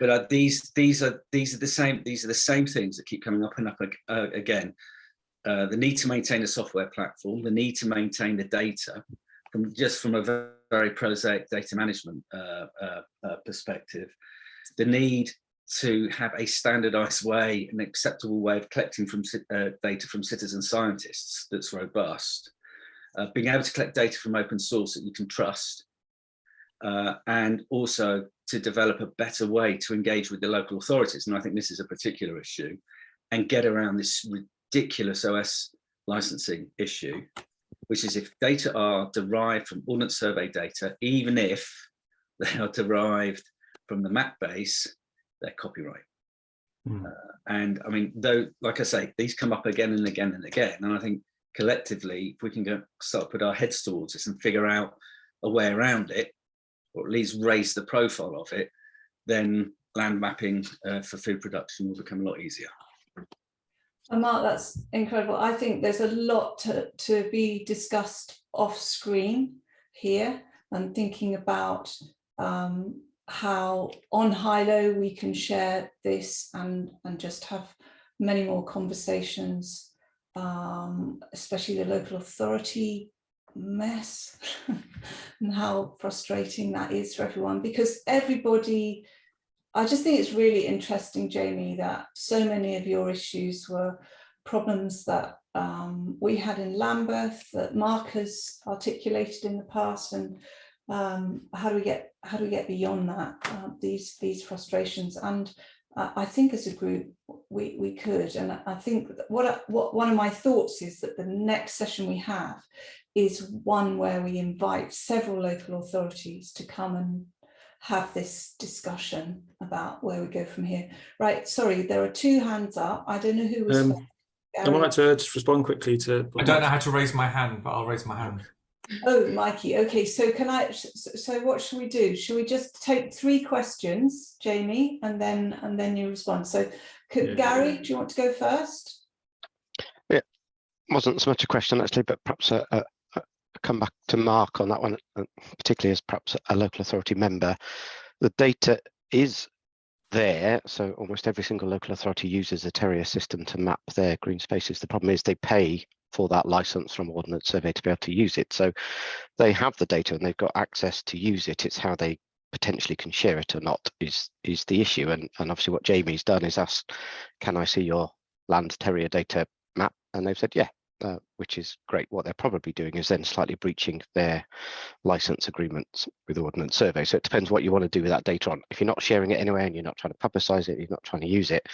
F: But these are the same things that keep coming up and up again. The need to maintain a software platform, the need to maintain the data from a very prosaic data management perspective, the need to have a standardized way, an acceptable way of collecting data from citizen scientists that's robust. Being able to collect data from open source that you can trust, and also to develop a better way to engage with the local authorities. And I think this is a particular issue, and get around this ridiculous OS licensing issue, which is if data are derived from Ordnance Survey data, even if they are derived from the map base, they're copyright. And I mean, though, like I say, these come up again and again and again. And I think collectively, if we can start to put our heads towards this and figure out a way around it, or at least raise the profile of it, then land mapping for food production will become a lot easier.
A: Mark, that's incredible. I think there's a lot to be discussed off screen here, and thinking about how on high-low we can share this and just have many more conversations, especially the local authority mess and how frustrating that is for everyone, because everybody, I just think it's really interesting, Jamie, that so many of your issues were problems that we had in Lambeth, that Mark has articulated in the past, and how do we get beyond that, these frustrations. And I think as a group we could, and I think what one of my thoughts is that the next session we have is one where we invite several local authorities to come and have this discussion about where we go from here. Right, sorry, there are two hands up. I don't know who was first.
I: I might to just respond quickly to.
E: I don't know how to raise my hand, but I'll raise my hand.
A: Oh, Mikey. Okay, so so what should we do? Should we just take 3 questions, Jamie, and then you respond? So Gary, do you want to go first?
J: Yeah, wasn't so much a question actually, but perhaps a come back to Mark on that one, particularly as perhaps a local authority member. The data is there, so almost every single local authority uses a Terrier system to map their green spaces. The problem is they pay for that license from Ordnance Survey to be able to use it. So they have the data and they've got access to use it. It's how they potentially can share it or not is the issue. And obviously what Jamie's done is asked, can I see your land Terrier data map? And they've said, yeah, which is great. What they're probably doing is then slightly breaching their license agreements with Ordnance Survey. So it depends what you want to do with that data on. If you're not sharing it anyway and you're not trying to publicize it, you're not trying to use it,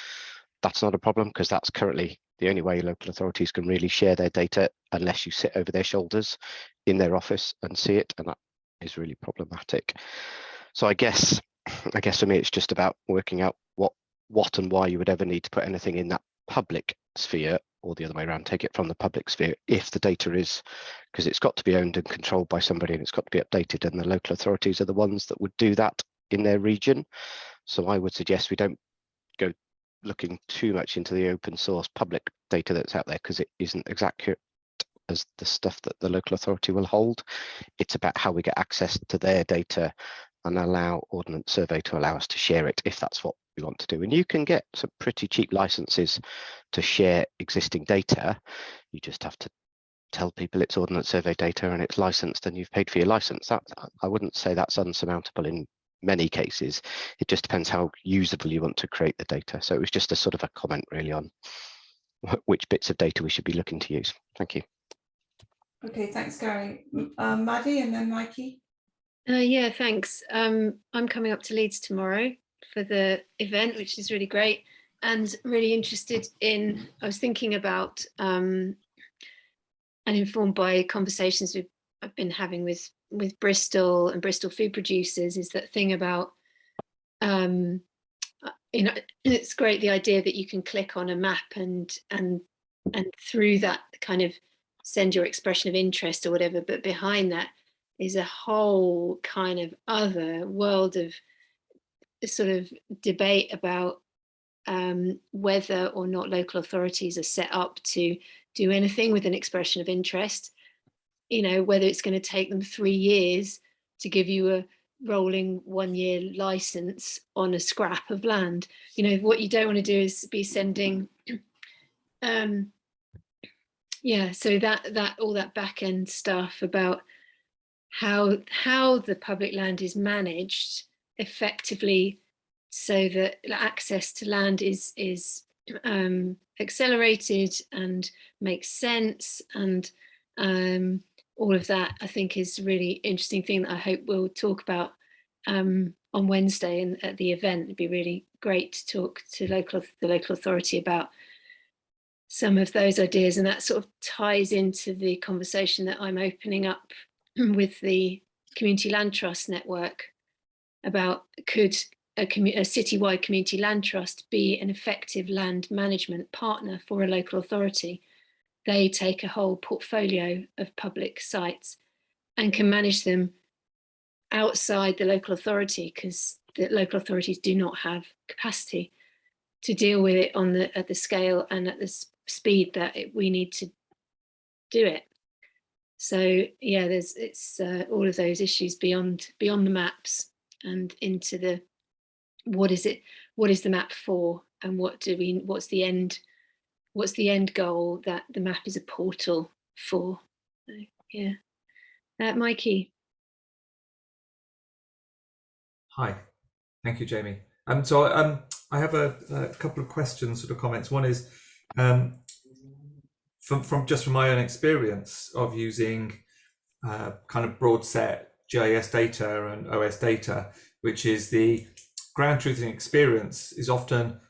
J: that's not a problem, because that's currently the only way local authorities can really share their data, unless you sit over their shoulders in their office and see it, and that is really problematic. So I guess I guess for me, it's just about working out what and why you would ever need to put anything in that public sphere, or the other way around, take it from the public sphere if the data is, because it's got to be owned and controlled by somebody and it's got to be updated, and the local authorities are the ones that would do that in their region. So I would suggest we don't go looking too much into the open source public data that's out there, because it isn't as accurate as the stuff that the local authority will hold. It's about how we get access to their data and allow Ordnance Survey to allow us to share it if that's what we want to do. And you can get some pretty cheap licenses to share existing data. You just have to tell people it's Ordnance Survey data and it's licensed and you've paid for your license. That, I wouldn't say that's unsurmountable in many cases. It just depends how usable you want to create the data. So it was just a sort of a comment really on which bits of data we should be looking to use. Thank you.
A: Okay, thanks, Gary. Maddie and then Mikey.
B: Yeah, thanks. I'm coming up to Leeds tomorrow for the event, which is really great, and really interested in, I was thinking about and informed by conversations I've been having with Bristol and Bristol food producers, is that thing about, it's great, the idea that you can click on a map and through that kind of send your expression of interest or whatever, but behind that is a whole kind of other world of sort of debate about whether or not local authorities are set up to do anything with an expression of interest. You know, whether it's going to take them 3 years to give you a rolling 1-year license on a scrap of land. You know, what you don't want to do is be sending yeah, so that all that back end stuff about how the public land is managed effectively, so that access to land is accelerated and makes sense, and all of that, I think, is a really interesting thing that I hope we'll talk about on Wednesday and at the event. It'd be really great to talk to the local authority about some of those ideas, and that sort of ties into the conversation that I'm opening up with the Community Land Trust network about, could a citywide community land trust be an effective land management partner for a local authority? They take a whole portfolio of public sites and can manage them outside the local authority, because the local authorities do not have capacity to deal with it at the scale and at the speed that we need to do it. So yeah, it's all of those issues beyond the maps and into the what is the map for, and what's the end goal that the map is a portal for. So, yeah, Mikey.
E: Hi, thank you, Jamie. So I have a couple of questions, sort of comments. One is from my own experience of using kind of broad set GIS data and OS data, which is the ground truthing experience is often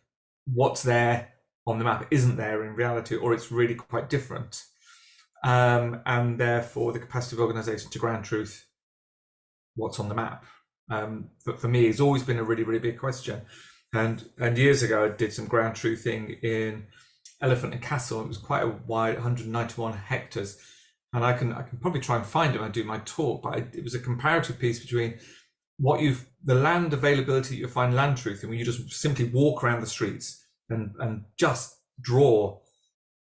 E: what's there on the map isn't there in reality, or it's really quite different. And therefore the capacity of organization to ground truth what's on the map. But for me, it's always been a really, really big question. And years ago, I did some ground truthing in Elephant and Castle. It was quite a wide, 191 hectares. And I can probably try and find it when I do my talk, but it was a comparative piece between the land availability you find land truthing, when you just simply walk around the streets and just draw,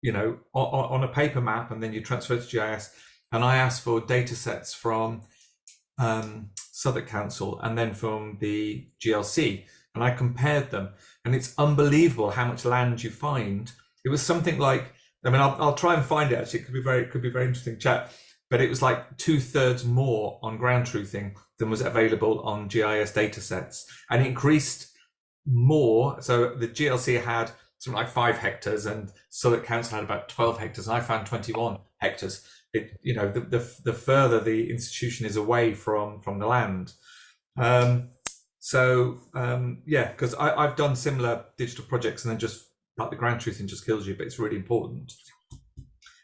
E: you know, on a paper map, and then you transfer to GIS. And I asked for data sets from Southwark Council and then from the GLC, and I compared them, and it's unbelievable how much land you find. It was something like, I mean, I'll try and find it actually. It could be very interesting chat, but it was like 2/3 more on ground truthing than was available on GIS data sets, and it increased more. So the GLC had something like 5 hectares, and Southwark Council had about 12 hectares, and I found 21 hectares. It, you know, the further the institution is away from the land. Yeah, because I've done similar digital projects, and then just like the ground truthing just kills you, but it's really important.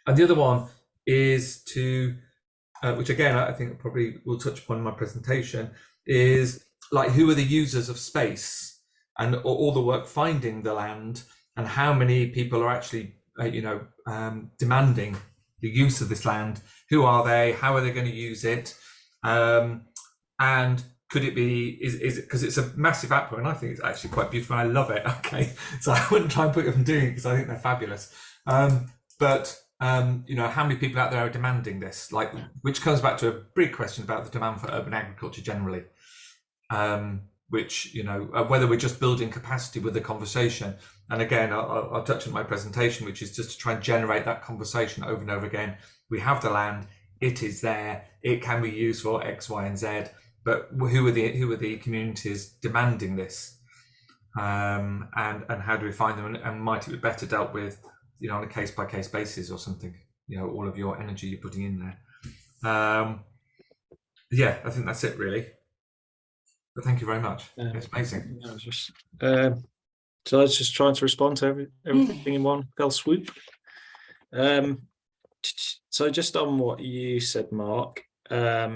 E: And the other one is to, which again I think probably will touch upon in my presentation, is like who are the users of space, and all the work finding the land, and how many people are actually demanding the use of this land. Who are they? How are they going to use it? And could it be, is it, because it's a massive output, and I think it's actually quite beautiful, and I love it. Okay, so I wouldn't try and put you from doing it because I think they're fabulous. But how many people out there are demanding this? Like, which comes back to a big question about the demand for urban agriculture generally. Which, whether we're just building capacity with the conversation. And again, I'll touch on my presentation, which is just to try and generate that conversation over and over again. We have the land, it is there, it can be used for X, Y, and Z. But who are the communities demanding this? And how do we find them? And might it be better dealt with, on a case by case basis or something? All of your energy you're putting in there. Yeah, I think that's it really. But thank you very much. It's amazing.
I: So I was just trying to respond to everything in one fell swoop. So just on what you said, Mark, I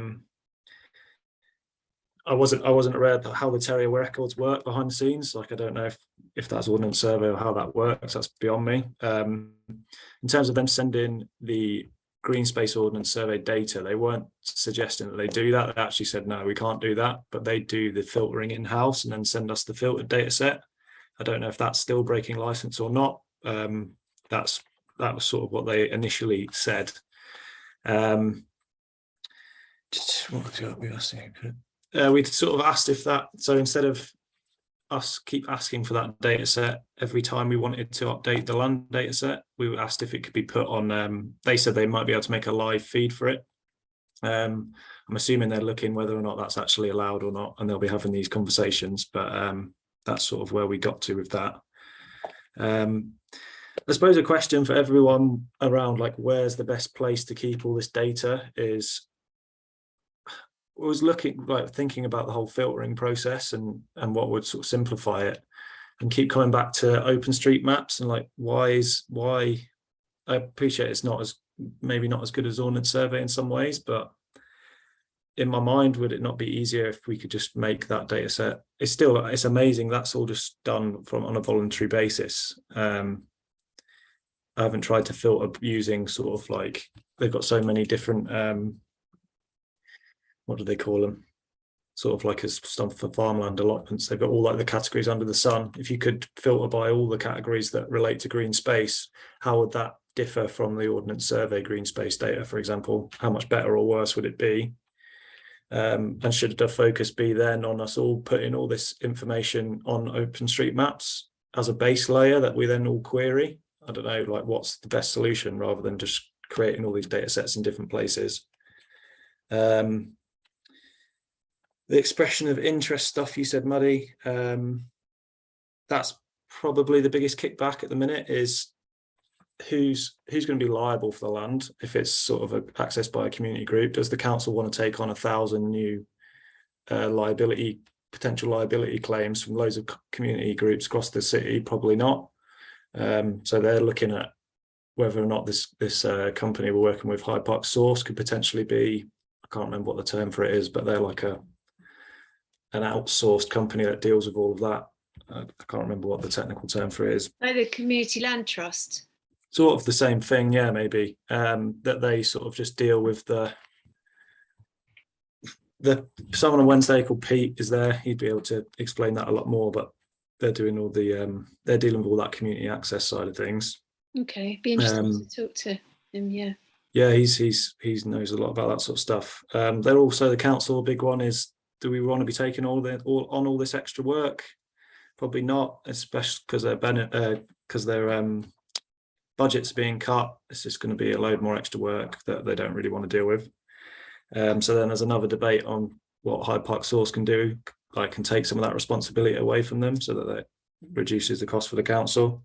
I: wasn't aware of how the terrier records work behind the scenes. Like, I don't know if that's Ordnance Survey or how that works. That's beyond me. In terms of them sending the Green Space Ordnance Survey data, they weren't suggesting that they do that. They actually said, no, we can't do that, but they do the filtering in-house and then send us the filtered data set. I don't know if that's still breaking license or not. That was sort of what they initially said. We sort of asked if that, so instead of us keep asking for that data set every time we wanted to update the land data set, we asked if it could be put on, they said they might be able to make a live feed for it. I'm assuming they're looking whether or not that's actually allowed or not, and they'll be having these conversations, but that's sort of where we got to with that. I suppose a question for everyone around, like, where's the best place to keep all this data is, I was thinking about the whole filtering process and what would sort of simplify it, and keep coming back to OpenStreetMaps and like, why I appreciate it's maybe not as good as Ordnance Survey in some ways, but in my mind, would it not be easier if we could just make that data set? It's amazing that's all just done on a voluntary basis. I haven't tried to filter using sort of like, they've got so many different what do they call them? Sort of like as stuff for farmland allotments. They've got all like the categories under the sun. If you could filter by all the categories that relate to green space, how would that differ from the Ordnance Survey green space data, for example? How much better or worse would it be? And should the focus be then on us all putting all this information on OpenStreetMaps as a base layer that we then all query? I don't know, like, what's the best solution rather than just creating all these data sets in different places? The expression of interest stuff you said, Maddie, that's probably the biggest kickback at the minute, is who's going to be liable for the land if it's sort of accessed by a community group. Does the council want to take on 1,000 new potential liability claims from loads of community groups across the city? Probably not. So they're looking at whether or not this company we're working with, Hyde Park Source, could potentially be, I can't remember what the term for it is, but they're like an outsourced company that deals with all of that. I can't remember what the technical term for it is.
B: Like the Community Land Trust.
I: Sort of the same thing, yeah, maybe. That they sort of just deal with someone on Wednesday called Pete is there. He'd be able to explain that a lot more, but they're doing all the they're dealing with all that community access side of things.
B: Okay, be interesting to talk to him. Yeah. Yeah,
I: he knows a lot about that sort of stuff. They're also, the council, a big one is, do we want to be taking all this extra work? Probably not, especially because their budgets are being cut. It's just going to be a load more extra work that they don't really want to deal with. So then there's another debate on what Hyde Park Source can do, like, can take some of that responsibility away from them so that it reduces the cost for the council.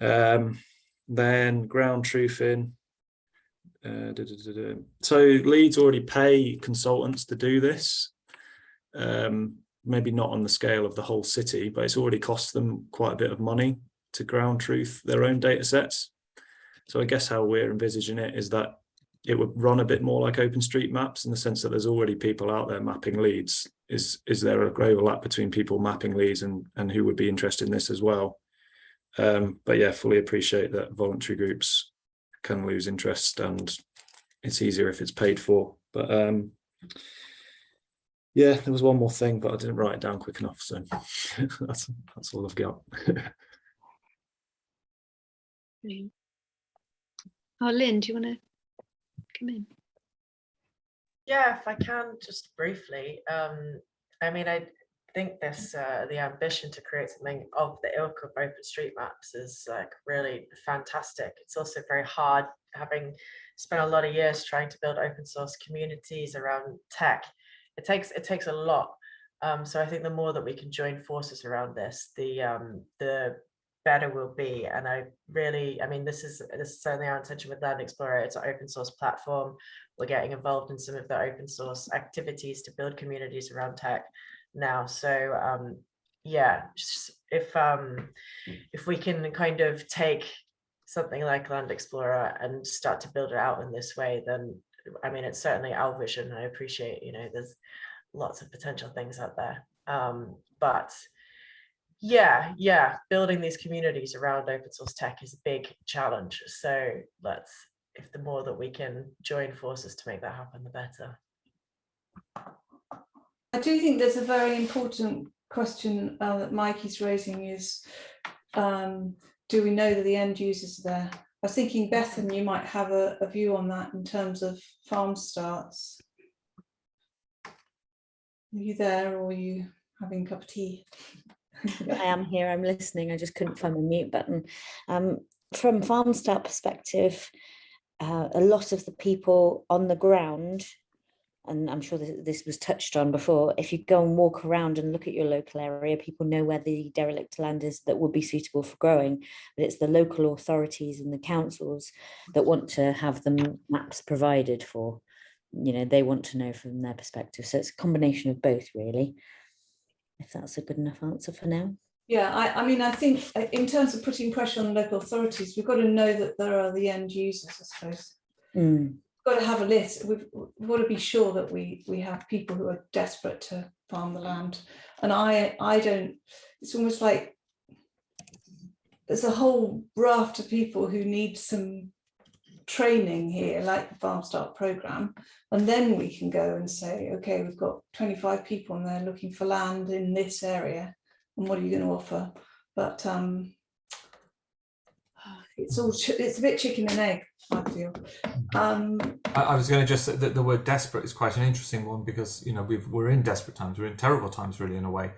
I: Then ground truthing. So Leeds already pay consultants to do this. Maybe not on the scale of the whole city, but it's already cost them quite a bit of money to ground truth their own data sets. So I guess how we're envisaging it is that it would run a bit more like OpenStreetMaps, in the sense that there's already people out there mapping Leeds. is there a great overlap between people mapping Leeds and who would be interested in this as well. But yeah, fully appreciate that voluntary groups can lose interest, and it's easier if it's paid for. But yeah, there was one more thing, but I didn't write it down quick enough, so that's all I've got.
B: Oh, Lynn, do you want to come in?
G: Yeah, if I can, just briefly. I mean, I think this the ambition to create something of the ilk of OpenStreetMaps is like really fantastic. It's also very hard, having spent a lot of years trying to build open source communities around tech. It takes a lot. So I think the more that we can join forces around this, the better we'll be. And I mean, this is certainly our intention with Land Explorer. It's an open source platform. We're getting involved in some of the open source activities to build communities around tech now. So yeah, if we can kind of take something like Land Explorer and start to build it out in this way, then I mean, it's certainly our vision. I appreciate, there's lots of potential things out there. But yeah, building these communities around open source tech is a big challenge. So if the more that we can join forces to make that happen, the better.
A: I do think there's a very important question that Mikey's raising is, do we know that the end users are there? I was thinking, Bethan, you might have a view on that in terms of farm starts. Are you there, or are you having a cup of tea?
K: I am here, I'm listening, I just couldn't find the mute button. From farm start perspective, a lot of the people on the ground, and I'm sure this was touched on before, if you go and walk around and look at your local area, people know where the derelict land is that would be suitable for growing, but it's the local authorities and the councils that want to have the maps provided for. They want to know from their perspective. So it's a combination of both, really, if that's a good enough answer for now.
A: Yeah, I mean, I think in terms of putting pressure on local authorities, we've got to know that there are the end users, I suppose. We've got to have a list. We've got to be sure that we have people who are desperate to farm the land. And I don't, it's almost like there's a whole raft of people who need some training here, like the Farm Start programme, and then we can go and say, okay, we've got 25 people and they're looking for land in this area, and what are you going to offer? But it's a bit chicken and egg, I feel.
E: I was going to just say that the word desperate is quite an interesting one, because we're in desperate times, we're in terrible times, really, in a way.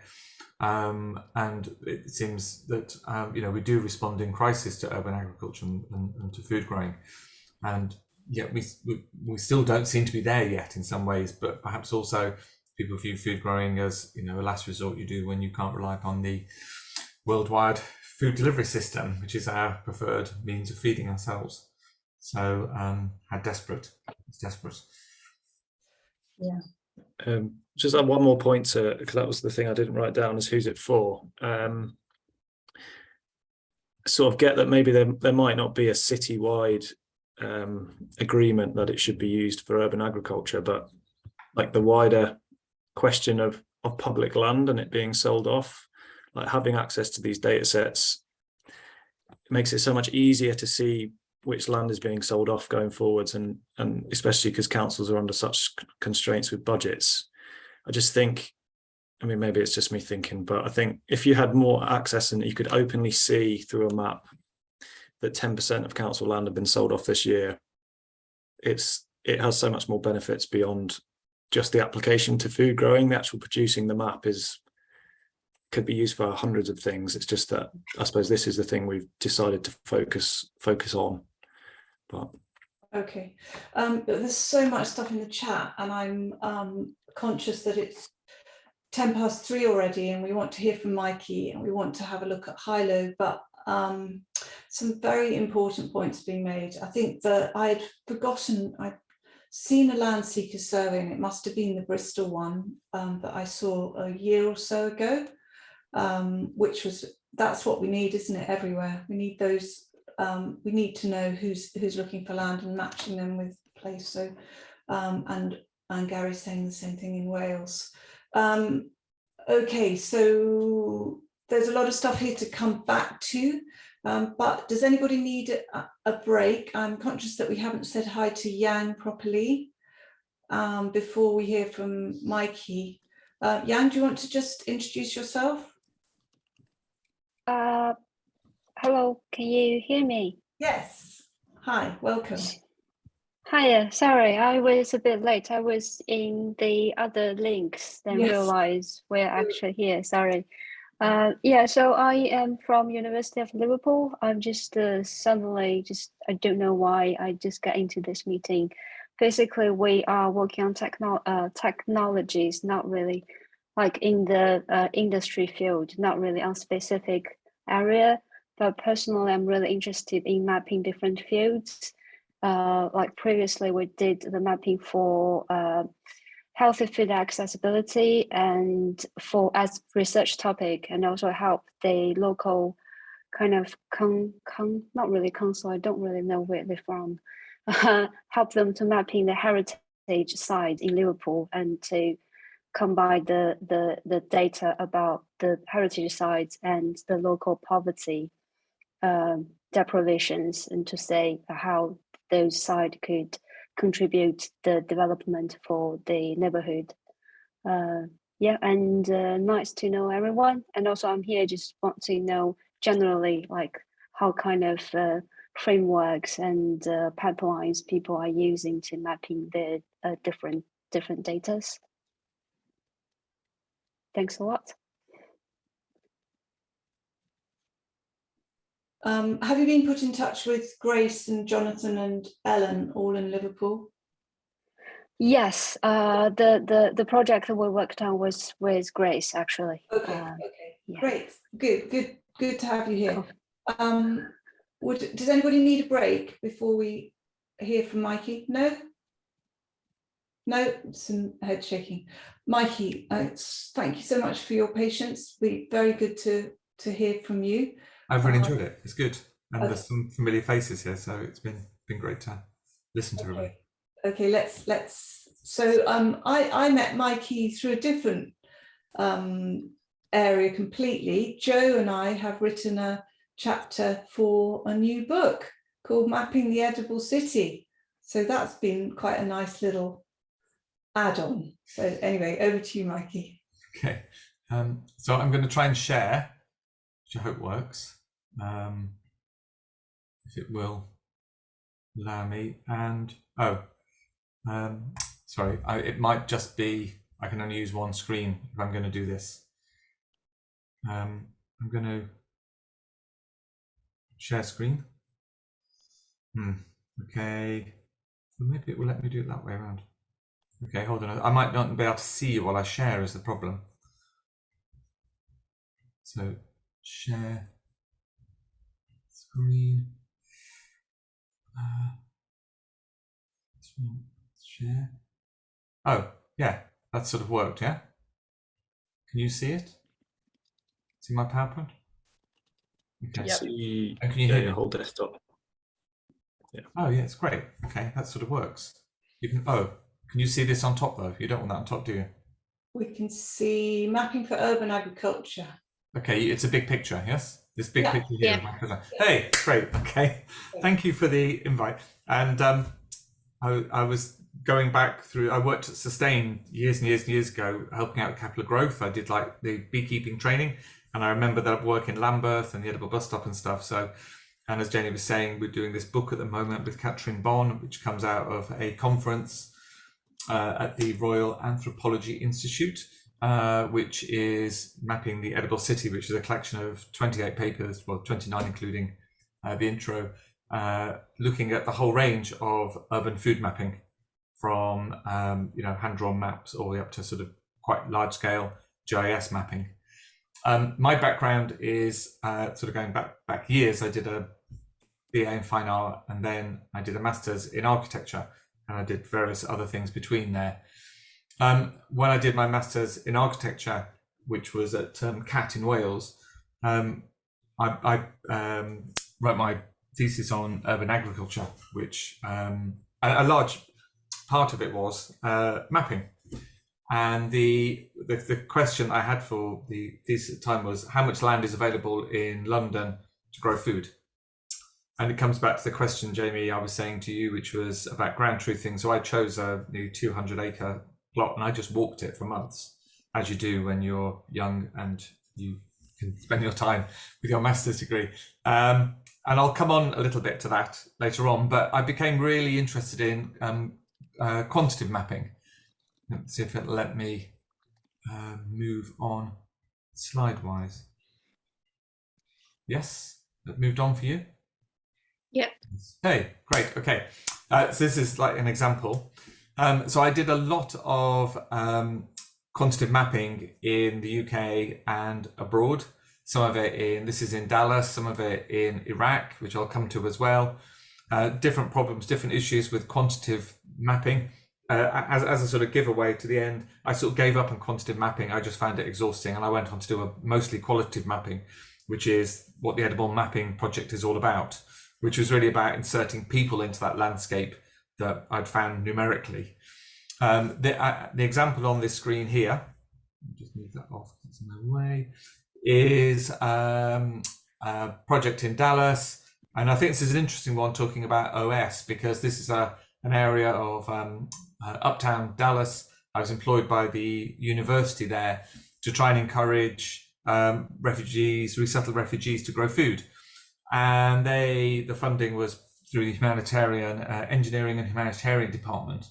E: And it seems that we do respond in crisis to urban agriculture and to food growing, and yet we still don't seem to be there yet in some ways. But perhaps also people view food growing as a last resort you do when you can't rely upon the worldwide food delivery system, which is our preferred means of feeding ourselves. So how desperate? It's desperate.
A: Yeah.
I: Just add one more point because that was the thing I didn't write down, is who's it for. Sort of get that maybe there might not be a citywide agreement that it should be used for urban agriculture, but like the wider question of public land and it being sold off, like having access to these data sets, it makes it so much easier to see which land is being sold off going forwards, and especially because councils are under such constraints with budgets. I just think, I mean, maybe it's just me thinking, but I think if you had more access and you could openly see through a map that 10% of council land have been sold off this year, it has so much more benefits beyond just the application to food growing. The actual producing the map could be used for hundreds of things. It's just that I suppose this is the thing we've decided to focus on. But
A: okay, there's so much stuff in the chat, and I'm conscious that it's 3:10 already, and we want to hear from Mikey, and we want to have a look at Hilo, but some very important points being made. I think that I'd forgotten, I'd seen a land seeker survey, and it must have been the Bristol one that I saw a year or so ago, that's what we need, isn't it, everywhere? We need those, we need to know who's looking for land and matching them with the place. So and Gary's saying the same thing in Wales. Okay, so there's a lot of stuff here to come back to, but does anybody need a break? I'm conscious that we haven't said hi to Yang properly before we hear from Mikey. Yang, do you want to just introduce yourself?
M: Hello, can you hear me?
A: Yes. Hi, welcome.
M: Hiya, sorry, I was a bit late. I was in the other links, then
A: Yes.
M: realized we're actually here. Sorry. Yeah, so I am from University of Liverpool. I'm just suddenly I don't know why I just got into this meeting. Basically, we are working on technologies, not really like in the industry field, not really on specific area. But personally, I'm really interested in mapping different fields. Like previously, we did the mapping for healthy food accessibility and for as research topic, and also help the local kind of not really council, I don't really know where they're from, help them to mapping the heritage side in Liverpool and to combine the data about the heritage sites and the local poverty deprivations, and to say how those sides could contribute the development for the neighborhood. Yeah, and nice to know everyone. And also I'm here just want to know generally like how kind of frameworks and pipelines people are using to mapping the different datas. Thanks a lot.
A: Have you been put in touch with Grace and Jonathan and Ellen, all in Liverpool?
M: Yes, the project that we worked on was with Grace, actually.
A: Okay, okay, yeah. Great, good to have you here. Cool. Does anybody need a break before we hear from Mikey? No? No, some head shaking. Mikey, thank you so much for your patience. Be very good to hear from you.
E: I've really enjoyed it. It's good, and there's some familiar faces here, so it's been great to listen to everybody.
A: Okay, let's. So I met Mikey through a different area completely. Joe and I have written a chapter for a new book called Mapping the Edible City. So that's been quite a nice little add-on. So anyway, over to you, Mikey.
E: Okay, so I'm going to try and share, which I hope works. If it will allow me, and sorry, it might just be I can only use one screen if I'm going to do this. I'm going to share screen. Okay, so maybe it will let me do it that way around. Okay, hold on, I might not be able to see you while I share is the problem. So share screen. Share. Oh, yeah, that sort of worked, yeah? Can you see it? See my PowerPoint? Okay.
I: Yep. See,
E: and can you hear
I: your
E: me?
I: whole desktop? Yeah.
E: Oh, yeah, it's great. Okay, that sort of works. You can. Oh, can you see this on top though? You don't want that on top, do you?
A: We can see mapping for urban agriculture.
E: Okay, it's a big picture, yes? This big picture here.
A: Yeah.
E: Hey, great. Okay, thank you for the invite. And I was going back through. I worked at Sustain years and years and years ago, helping out with Capital Growth. I did like the beekeeping training, and I remember that work in Lambeth and the Edible Bus Stop and stuff. So, and as Jenny was saying, we're doing this book at the moment with Catherine Bond, which comes out of a conference at the Royal Anthropology Institute, which is mapping the Edible City, which is a collection of 28 papers, well, 29 including the intro, looking at the whole range of urban food mapping, from hand-drawn maps all the way up to sort of quite large-scale GIS mapping. My background is sort of going back years. I did a BA in Fine Art, and then I did a master's in architecture, and I did various other things between there. When I did my master's in architecture, which was at CAT in Wales, I wrote my thesis on urban agriculture, which a large part of it was mapping. And the question I had for the thesis at the time was, how much land is available in London to grow food? And it comes back to the question, Jamie, I was saying to you, which was about ground truthing. So I chose a new 200-acre plot, and I just walked it for months, as you do when you're young and you can spend your time with your master's degree. And I'll come on a little bit to that later on, but I became really interested in quantitative mapping. Let's see if it'll let me move on slide-wise. Yes, it moved on for you?
B: Yep.
E: Hey, great. Okay. So this is like an example. So I did a lot of quantitative mapping in the UK and abroad. Some of it this is in Dallas, some of it in Iraq, which I'll come to as well. Different problems, different issues with quantitative mapping. As a sort of giveaway to the end, I sort of gave up on quantitative mapping. I just found it exhausting, and I went on to do a mostly qualitative mapping, which is what the Edible Mapping project is all about, which was really about inserting people into that landscape that I'd found numerically. The example on this screen here, just move that off, it's in the way, is a project in Dallas. And I think this is an interesting one, talking about OS, because this is an area of uptown Dallas. I was employed by the university there to try and encourage resettled refugees to grow food. And the funding was through the humanitarian engineering and humanitarian department.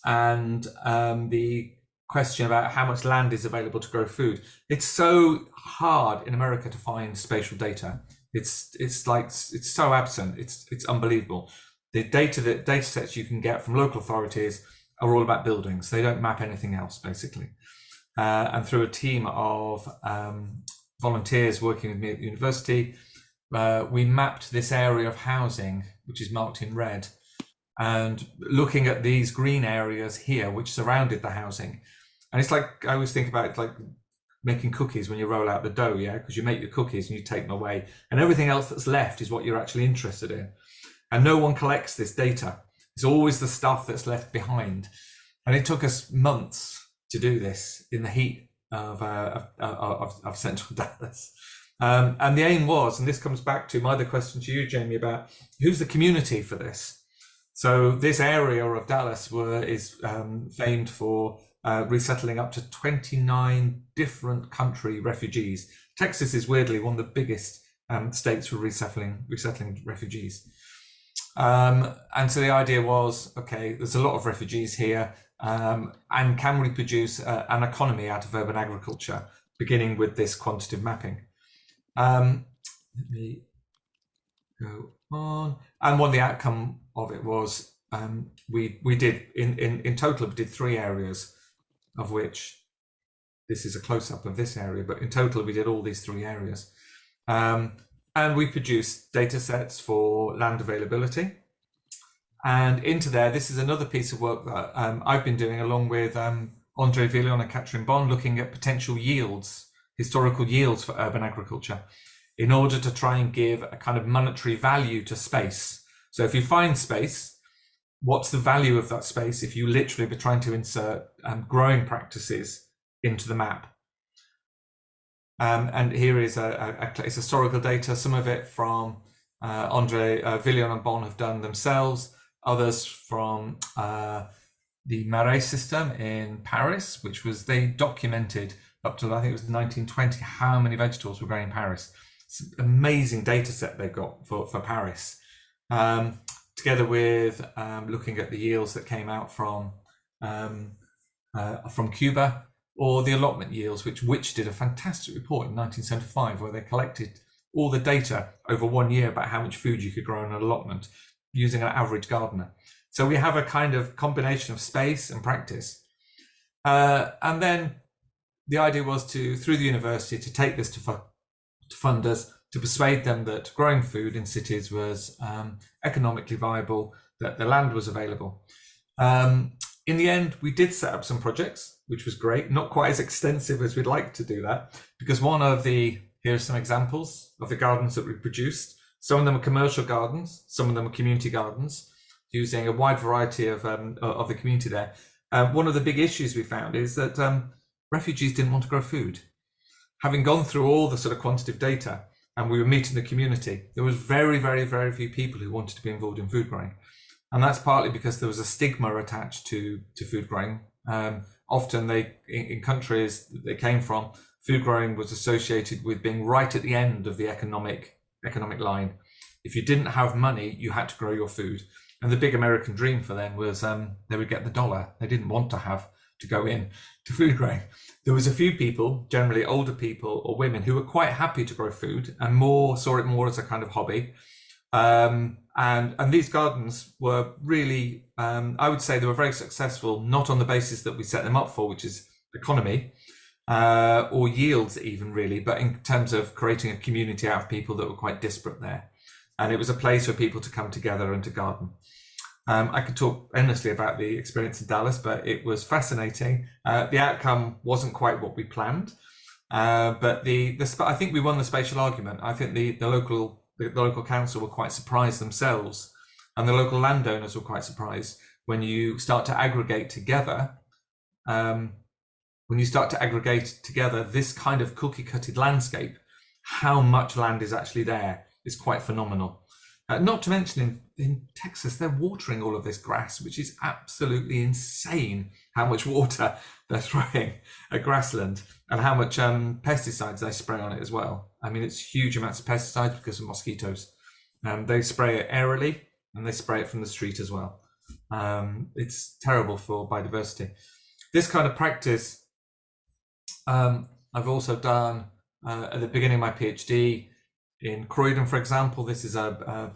E: And the question about how much land is available to grow food. It's so hard in America to find spatial data. It's so absent. It's unbelievable. The data sets you can get from local authorities are all about buildings. They don't map anything else, basically. And through a team of volunteers working with me at the university, we mapped this area of housing, which is marked in red, and looking at these green areas here, which surrounded the housing. And it's like, I always think about it like making cookies when you roll out the dough, yeah, because you make your cookies and you take them away, and everything else that's left is what you're actually interested in. And no one collects this data. It's always the stuff that's left behind. And it took us months to do this in the heat of central Dallas. And the aim was, and this comes back to my other question to you, Jamie, about who's the community for this. So this area of Dallas is famed for resettling up to 29 different country refugees. Texas is weirdly one of the biggest states for resettling refugees. And so the idea was, okay, there's a lot of refugees here, and can we produce an economy out of urban agriculture, beginning with this quantitative mapping? Let me go on. And one of the outcome of it was we did in total we did 3 areas, of which this is a close-up of this area, but in total we did all these 3 areas. And we produced data sets for land availability. And into there, this is another piece of work that I've been doing along with Andre Villon and Catherine Bond, looking at potential yields, historical yields for urban agriculture, in order to try and give a kind of monetary value to space. So if you find space, what's the value of that space if you literally be trying to insert growing practices into the map? And here is it's historical data, some of it from Andre Villon and Bon have done themselves, others from the Marais system in Paris, which was, they documented up to, I think it was 1920, how many vegetables were growing in Paris. It's an amazing data set they've got for Paris, together with looking at the yields that came out from Cuba, or the allotment yields, which did a fantastic report in 1975, where they collected all the data over 1 year about how much food you could grow in an allotment using an average gardener. So we have a kind of combination of space and practice. And then the idea was to, through the university, to take this to funders, to persuade them that growing food in cities was economically viable, that the land was available. In the end, we did set up some projects, which was great, not quite as extensive as we'd like to do that, because here are some examples of the gardens that we produced. Some of them are commercial gardens, some of them are community gardens, using a wide variety of the community there. one of the big issues we found is that refugees didn't want to grow food. Having gone through all the sort of quantitative data, and we were meeting the community, there was very, very, very few people who wanted to be involved in food growing. And that's partly because there was a stigma attached to food growing. Often in countries that they came from, food growing was associated with being right at the end of the economic line. If you didn't have money, you had to grow your food. And the big American dream for them was they would get the dollar. They didn't want to have to go in to food growing. There was a few people, generally older people or women, who were quite happy to grow food and saw it more as a kind of hobby. And these gardens were really, I would say they were very successful, not on the basis that we set them up for, which is economy or yields even really, but in terms of creating a community out of people that were quite disparate there. And it was a place for people to come together and to garden. I could talk endlessly about the experience in Dallas, but it was fascinating. The outcome wasn't quite what we planned, but I think we won the spatial argument. I think the local council were quite surprised themselves, and the local landowners were quite surprised when you start to aggregate together. This kind of cookie-cutted landscape, how much land is actually there is quite phenomenal. Not to mention in Texas, they're watering all of this grass, which is absolutely insane how much water they're throwing at grassland and how much pesticides they spray on it as well. I mean, it's huge amounts of pesticides because of mosquitoes. They spray it aerially and they spray it from the street as well. It's terrible for biodiversity. This kind of practice I've also done at the beginning of my PhD in Croydon, for example. This is an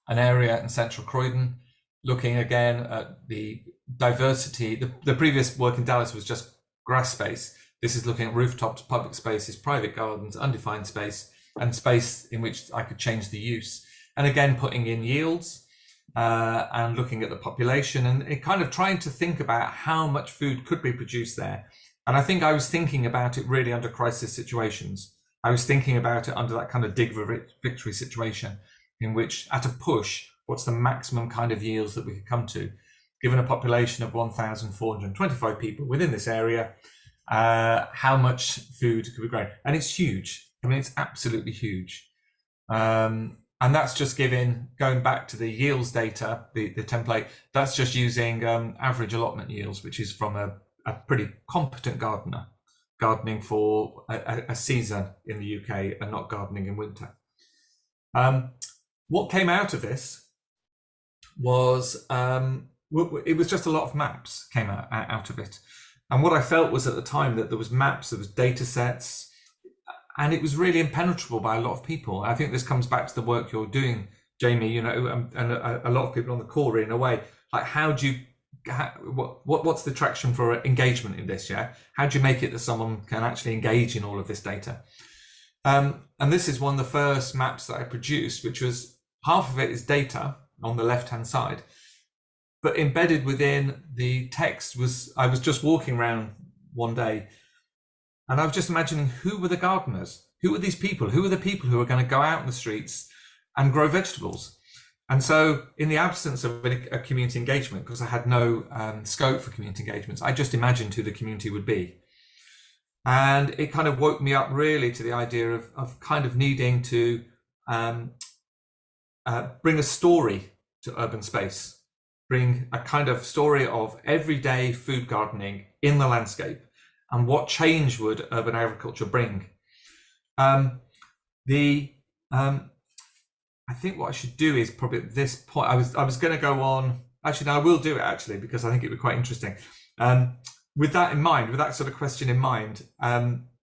E: area in central Croydon, looking again at the diversity. The previous work in Dallas was just grass space. This is looking at rooftops, public spaces, private gardens, undefined space, and space in which I could change the use. And again, putting in yields and looking at the population and kind of trying to think about how much food could be produced there. And I think I was thinking about it really under crisis situations. I was thinking about it under that kind of dig for victory situation, in which at a push, what's the maximum kind of yields that we could come to, given a population of 1,425 people within this area, how much food could be grown? And it's huge. I mean, it's absolutely huge. And that's just going back to the yields data, the template, that's just using average allotment yields, which is from a pretty competent gardener, gardening for a season in the UK and not gardening in winter. What came out of this was, it was just a lot of maps came out of it. And what I felt was at the time that there was maps, there was data sets, and it was really impenetrable by a lot of people. I think this comes back to the work you're doing, Jamie, and a lot of people on the call in a way, like what's the traction for engagement in this? Yeah, how do you make it that someone can actually engage in all of this data? And this is one of the first maps that I produced, which was half of it is data on the left-hand side, but embedded within the text I was just walking around one day, and I was just imagining who were the gardeners, who were these people, who were the people who were going to go out in the streets and grow vegetables. And so in the absence of a community engagement, because I had no scope for community engagements, I just imagined who the community would be. And it kind of woke me up really to the idea of kind of needing to bring a story to urban space, bring a kind of story of everyday food gardening in the landscape and what change would urban agriculture bring. I think what I should do is probably at this point, I was going to go on, actually, no, I will do it actually, because I think it would be quite interesting. With that in mind, with that sort of question in mind,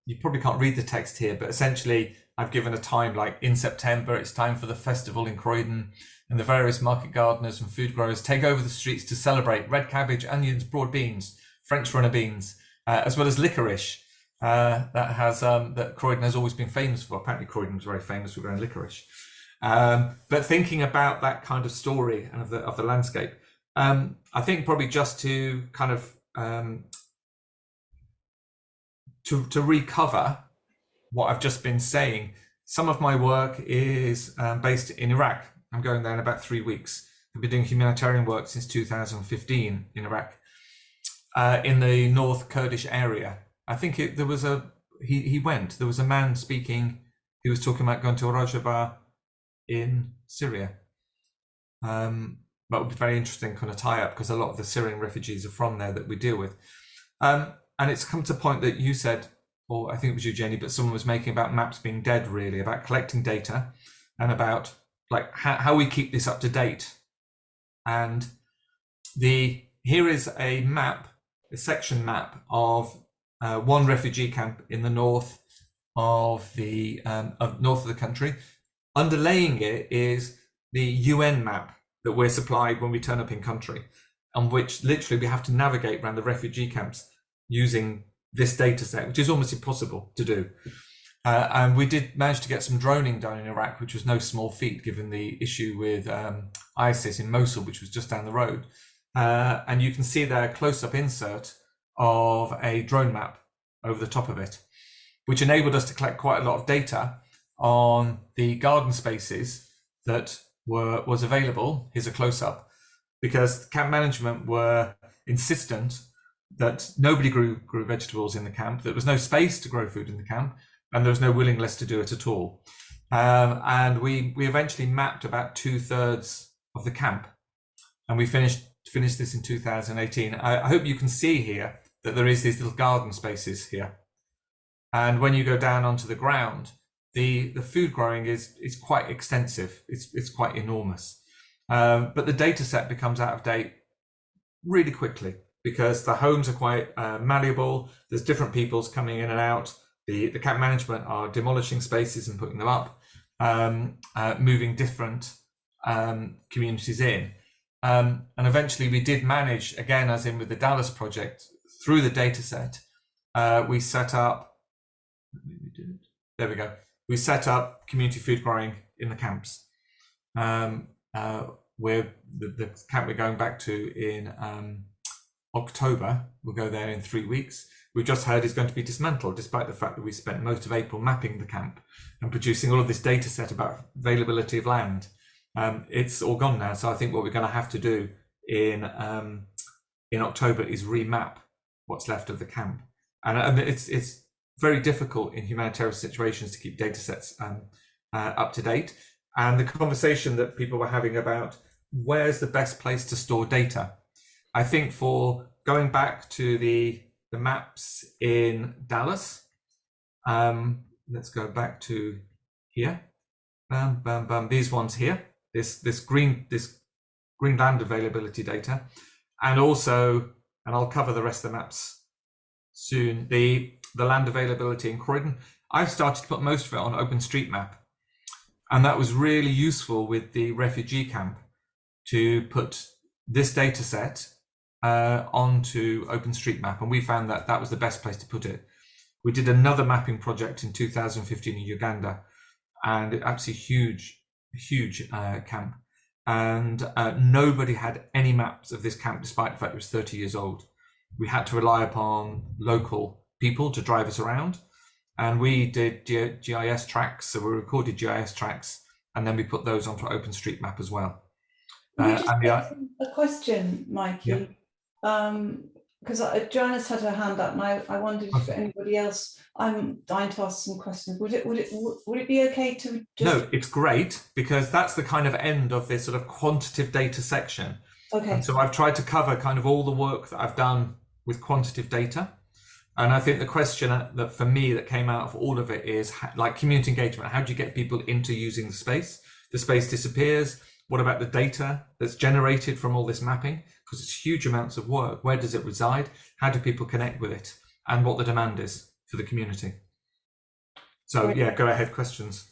E: you probably can't read the text here, but essentially I've given a time, like in September, it's time for the festival in Croydon, and the various market gardeners and food growers take over the streets to celebrate red cabbage, onions, broad beans, French runner beans, as well as licorice that Croydon has always been famous for. Apparently Croydon was very famous for growing licorice. But thinking about that kind of story and of the landscape, I think probably just to kind of to recover what I've just been saying, some of my work is based in Iraq. I'm going there in about 3 weeks. I've been doing humanitarian work since 2015 in Iraq. in the North Kurdish area. I think there was there was a man speaking, he was talking about going to Rojava in Syria. That would be very interesting kind of tie up, because a lot of the Syrian refugees are from there that we deal with. And it's come to a point that you said, or I think it was you, Jenny, but someone was making about maps being dead, really, about collecting data and about like how we keep this up to date. And here is a map, a section map of one refugee camp in the north of the country. Underlaying it is the UN map that we're supplied when we turn up in country, on which literally we have to navigate around the refugee camps using this data set, which is almost impossible to do. And we did manage to get some droning done in Iraq, which was no small feat given the issue with ISIS in Mosul, which was just down the road. And you can see there a close-up insert of a drone map over the top of it, which enabled us to collect quite a lot of data on the garden spaces that was available. Here's a close-up, because camp management were insistent that nobody grew vegetables in the camp, there was no space to grow food in the camp, and there was no willingness to do it at all. And we eventually mapped about 2/3 of the camp, and we finished this in 2018. I hope you can see here that there is these little garden spaces here. And when you go down onto the ground, the food growing is quite extensive. It's quite enormous. But the data set becomes out of date really quickly, because the homes are quite malleable. There's different peoples coming in and out. The camp management are demolishing spaces and putting them up, moving different communities in. And eventually we did manage, again, as in with the Dallas project, through the data set, we set up, there we go. We set up community food growing in the camps. Where the camp we're going back to in October, we'll go there in 3 weeks. We've just heard is going to be dismantled, despite the fact that we spent most of April mapping the camp and producing all of this data set about availability of land. It's all gone now. So I think what we're going to have to do in October is remap what's left of the camp. And it's very difficult in humanitarian situations to keep data sets up to date. And the conversation that people were having about where's the best place to store data. I think for going back to the maps in Dallas, let's go back to here. These ones here, this green land availability data, and also, and I'll cover the rest of the maps soon, the land availability in Croydon. I've started to put most of it on OpenStreetMap, and that was really useful with the refugee camp to put this data set onto OpenStreetMap, and we found that that was the best place to put it. We did another mapping project in 2015 in Uganda, and it absolutely huge camp, and nobody had any maps of this camp, despite the fact it was 30 years old. We had to rely upon local people to drive us around, and we did GIS tracks, so we recorded GIS tracks, and then we put those onto OpenStreetMap as well.
A: A question, Mikey, because Joanna's had her hand up, and I wondered if anybody else. I'm dying to ask some questions. Would it be okay to just...
E: No, it's great, because that's the kind of end of this sort of quantitative data section.
A: Okay.
E: And so I've tried to cover kind of all the work that I've done with quantitative data. And I think the question that for me that came out of all of it is like community engagement. How do you get people into using the space? The space disappears. What about the data that's generated from all this mapping? Because it's huge amounts of work. Where does it reside? How do people connect with it? And what the demand is for the community. So yeah, go ahead, questions.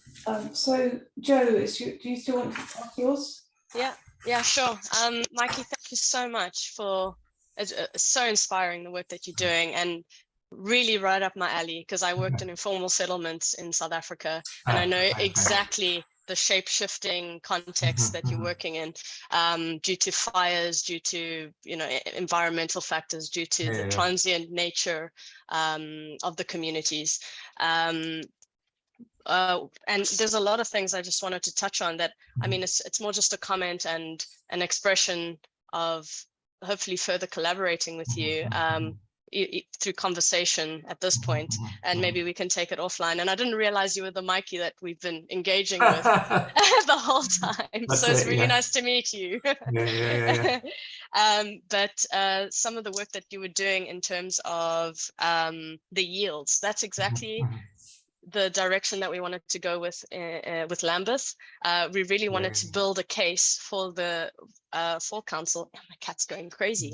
A: So Joe, do you still want to ask yours?
D: Yeah, sure. Mikey, thank you so much for, it's so inspiring the work that you're doing, and really right up my alley, because I worked in informal settlements in South Africa, and I know exactly the shape-shifting context that you're working in, due to fires, due to environmental factors, due to the transient nature of the communities. And there's a lot of things I just wanted to touch on that, I mean, it's more just a comment and an expression of hopefully further collaborating with you through conversation at this point, and maybe we can take it offline. And I didn't realize you were the Mikey that we've been engaging with the whole time. So it's really nice to meet you. But some of the work that you were doing in terms of the yields, that's exactly the direction that we wanted to go with Lambeth. We really wanted to build a case for the for council. Oh, my cat's going crazy.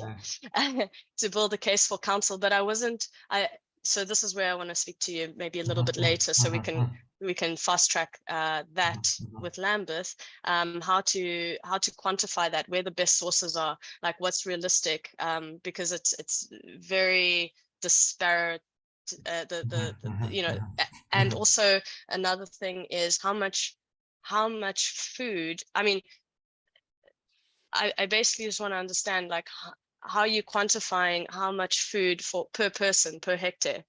D: To build a case for council, but so this is where I want to speak to you maybe a little bit later, so we can fast track that with Lambeth, how to quantify that, where the best sources are, like what's realistic, because it's very disparate. And also another thing is how much food. I mean, I basically just want to understand, like, how you quantifying how much food per person per hectare,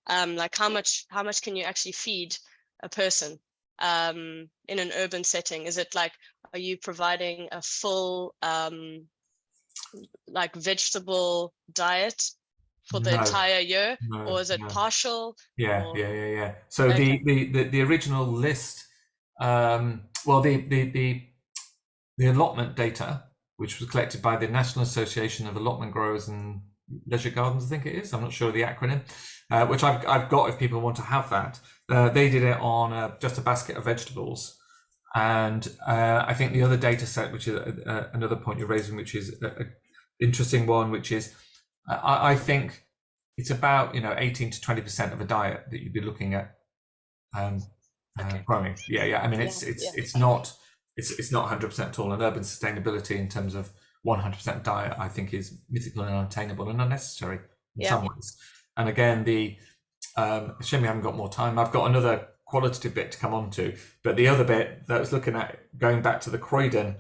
D: like how much can you actually feed a person in an urban setting? Is it like, are you providing a full like vegetable diet for the entire year, or is it partial?
E: So the original list, well, the allotment data, which was collected by the National Association of Allotment Growers and Leisure Gardens, I think it is, I'm not sure of the acronym, which I've got if people want to have that. They did it on just a basket of vegetables. And I think the other data set, which is another point you're raising, which is an interesting one, which is, I think it's about 18 to 20% of a diet that you'd be looking at growing. I mean, it's not 100% at all. And urban sustainability in terms of 100% diet, I think, is mythical and unattainable and unnecessary in some ways. And again, shame we haven't got more time. I've got another qualitative bit to come on to, but the other bit that I was looking at, going back to the Croydon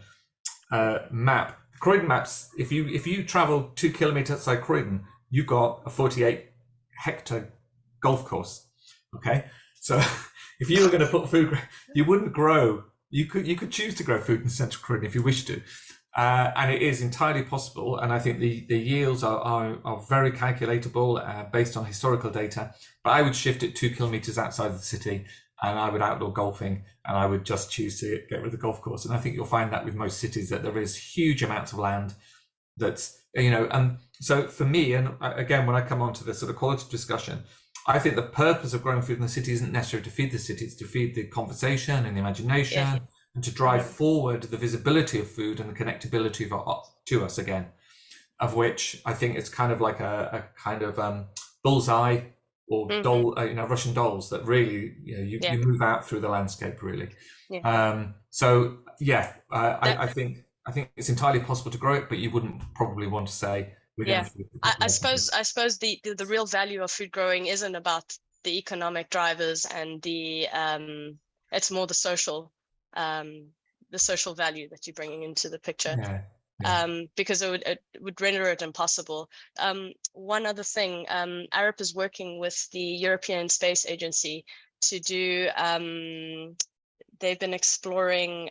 E: map. Croydon maps, if you travel 2 kilometers outside Croydon, you've got a 48 hectare golf course. Okay, so if you were going to put food, you wouldn't grow. You could choose to grow food in central Croydon if you wish to, and it is entirely possible. And I think the yields are very calculatable based on historical data. But I would shift it 2 kilometers outside of the city, and I would outlaw golfing, and I would just choose to get rid of the golf course. And I think you'll find that with most cities, that there is huge amounts of land that's, and so for me, and again, when I come on to this sort of qualitative discussion, I think the purpose of growing food in the city isn't necessarily to feed the city, it's to feed the conversation and the imagination, and to drive forward the visibility of food and the connectability to us again, of which I think it's kind of like a kind of bullseye or doll, Russian dolls that really, you move out through the landscape really. I think it's entirely possible to grow it, but you wouldn't probably want to say we're going to.
D: I suppose the real value of food growing isn't about the economic drivers and the it's more the social value that you're bringing into the picture. Because it would render it impossible. One other thing, Arup is working with the European Space Agency to do, they've been exploring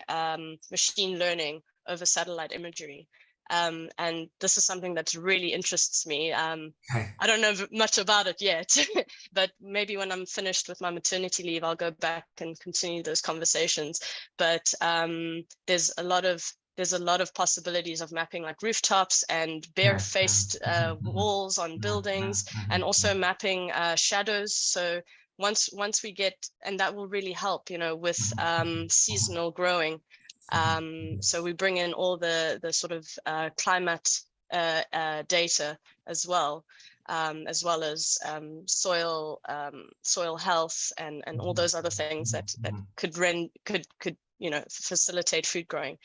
D: machine learning over satellite imagery. And this is something that really interests me. I don't know much about it yet, but maybe when I'm finished with my maternity leave, I'll go back and continue those conversations. But there's a lot of possibilities of mapping like rooftops and bare-faced walls on buildings, and also mapping shadows. So once we get, and that will really help, with seasonal growing. So we bring in all the sort of climate data as well as soil health and all those other things that could facilitate food growing.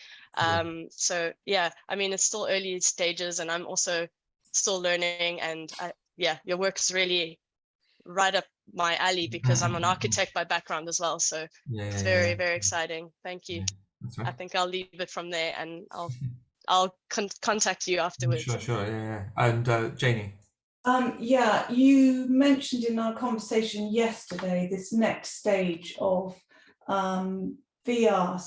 D: So I mean, it's still early stages, and I'm also still learning. And your work's really right up my alley because I'm an architect by background as well. So it's very, very exciting. Thank you. Right. I think I'll leave it from there, and I'll contact you afterwards.
E: Sure. And Janie.
A: You mentioned in our conversation yesterday this next stage of VR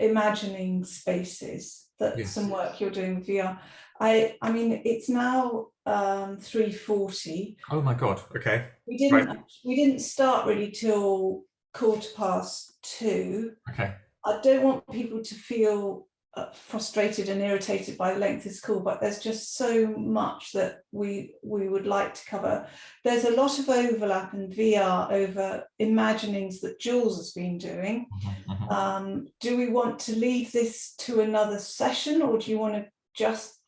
A: imagining spaces, that
E: Yes.
A: some work you're doing with VR. I mean, it's now 3:40.
E: Oh my God. Okay.
A: We didn't start really till 2:15.
E: Okay.
A: I don't want people to feel frustrated and irritated by the length of this call, but there's just so much that we would like to cover. There's a lot of overlap in VR over imaginings that Jules has been doing. Do we want to leave this to another session, or do you want to just,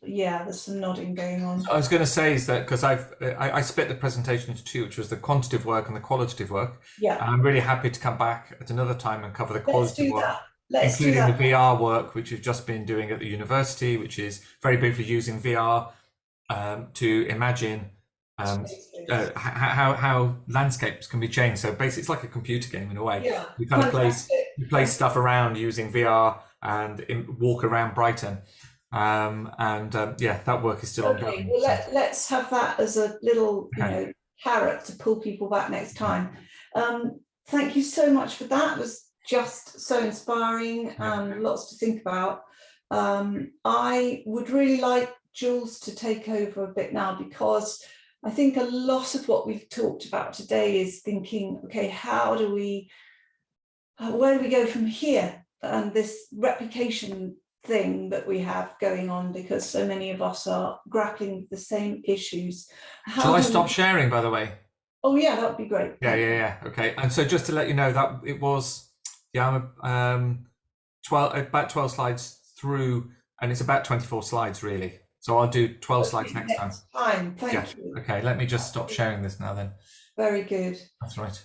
A: yeah, there's some nodding going on.
E: I was going to say is that because I split the presentation into two, which was the quantitative work and the qualitative work.
A: Yeah.
E: And I'm really happy to come back at another time and cover the qualitative work.
A: Including
E: the VR work, which we've just been doing at the university, which is very briefly using VR to imagine how landscapes can be changed. So basically, it's like a computer game in a way.
A: Yeah,
E: You kind of place stuff around using VR and walk around Brighton. Yeah, that work is still ongoing.
A: Well, let's have that as a little carrot to pull people back next time. Thank you so much for that. It was just so inspiring and lots to think about. I would really like Jules to take over a bit now, because I think a lot of what we've talked about today is thinking, okay, how do we, where do we go from here? And this replication thing that we have going on, because so many of us are grappling with the same issues.
E: Shall I stop sharing, by the way?
A: Oh yeah, that would be great.
E: Yeah. Okay. And so just to let you know that it was, I'm about 12 slides through, and it's about 24 slides really. So I'll do 12 slides next time.
A: Thank you.
E: Okay, let me just stop sharing this now then.
A: Very good.
E: That's right.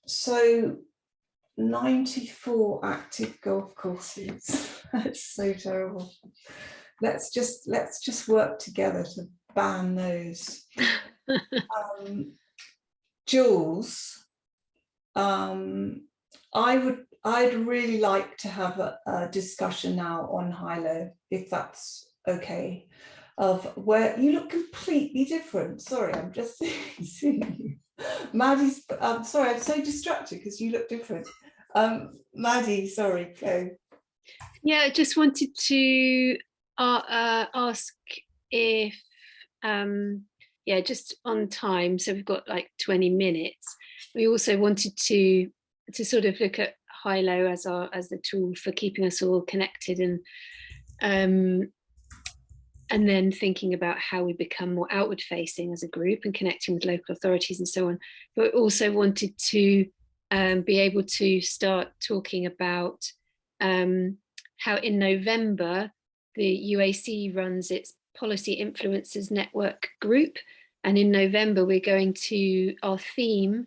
A: So 94 active golf courses. That's so terrible. Let's just work together to ban those. Jules, I'd really like to have a discussion now on high-low, if that's okay, of where you look completely different. Sorry, I'm just seeing you. Maddie's, sorry, I'm so distracted because you look different. Maddie, sorry, go.
B: Yeah, I just wanted to ask if, just on time, so we've got like 20 minutes. We also wanted to sort of look at high-low as the tool for keeping us all connected, and then thinking about how we become more outward facing as a group and connecting with local authorities and so on. But also wanted to be able to start talking about how in November the UAC runs its Policy Influencers Network group, and in November we're going to, our theme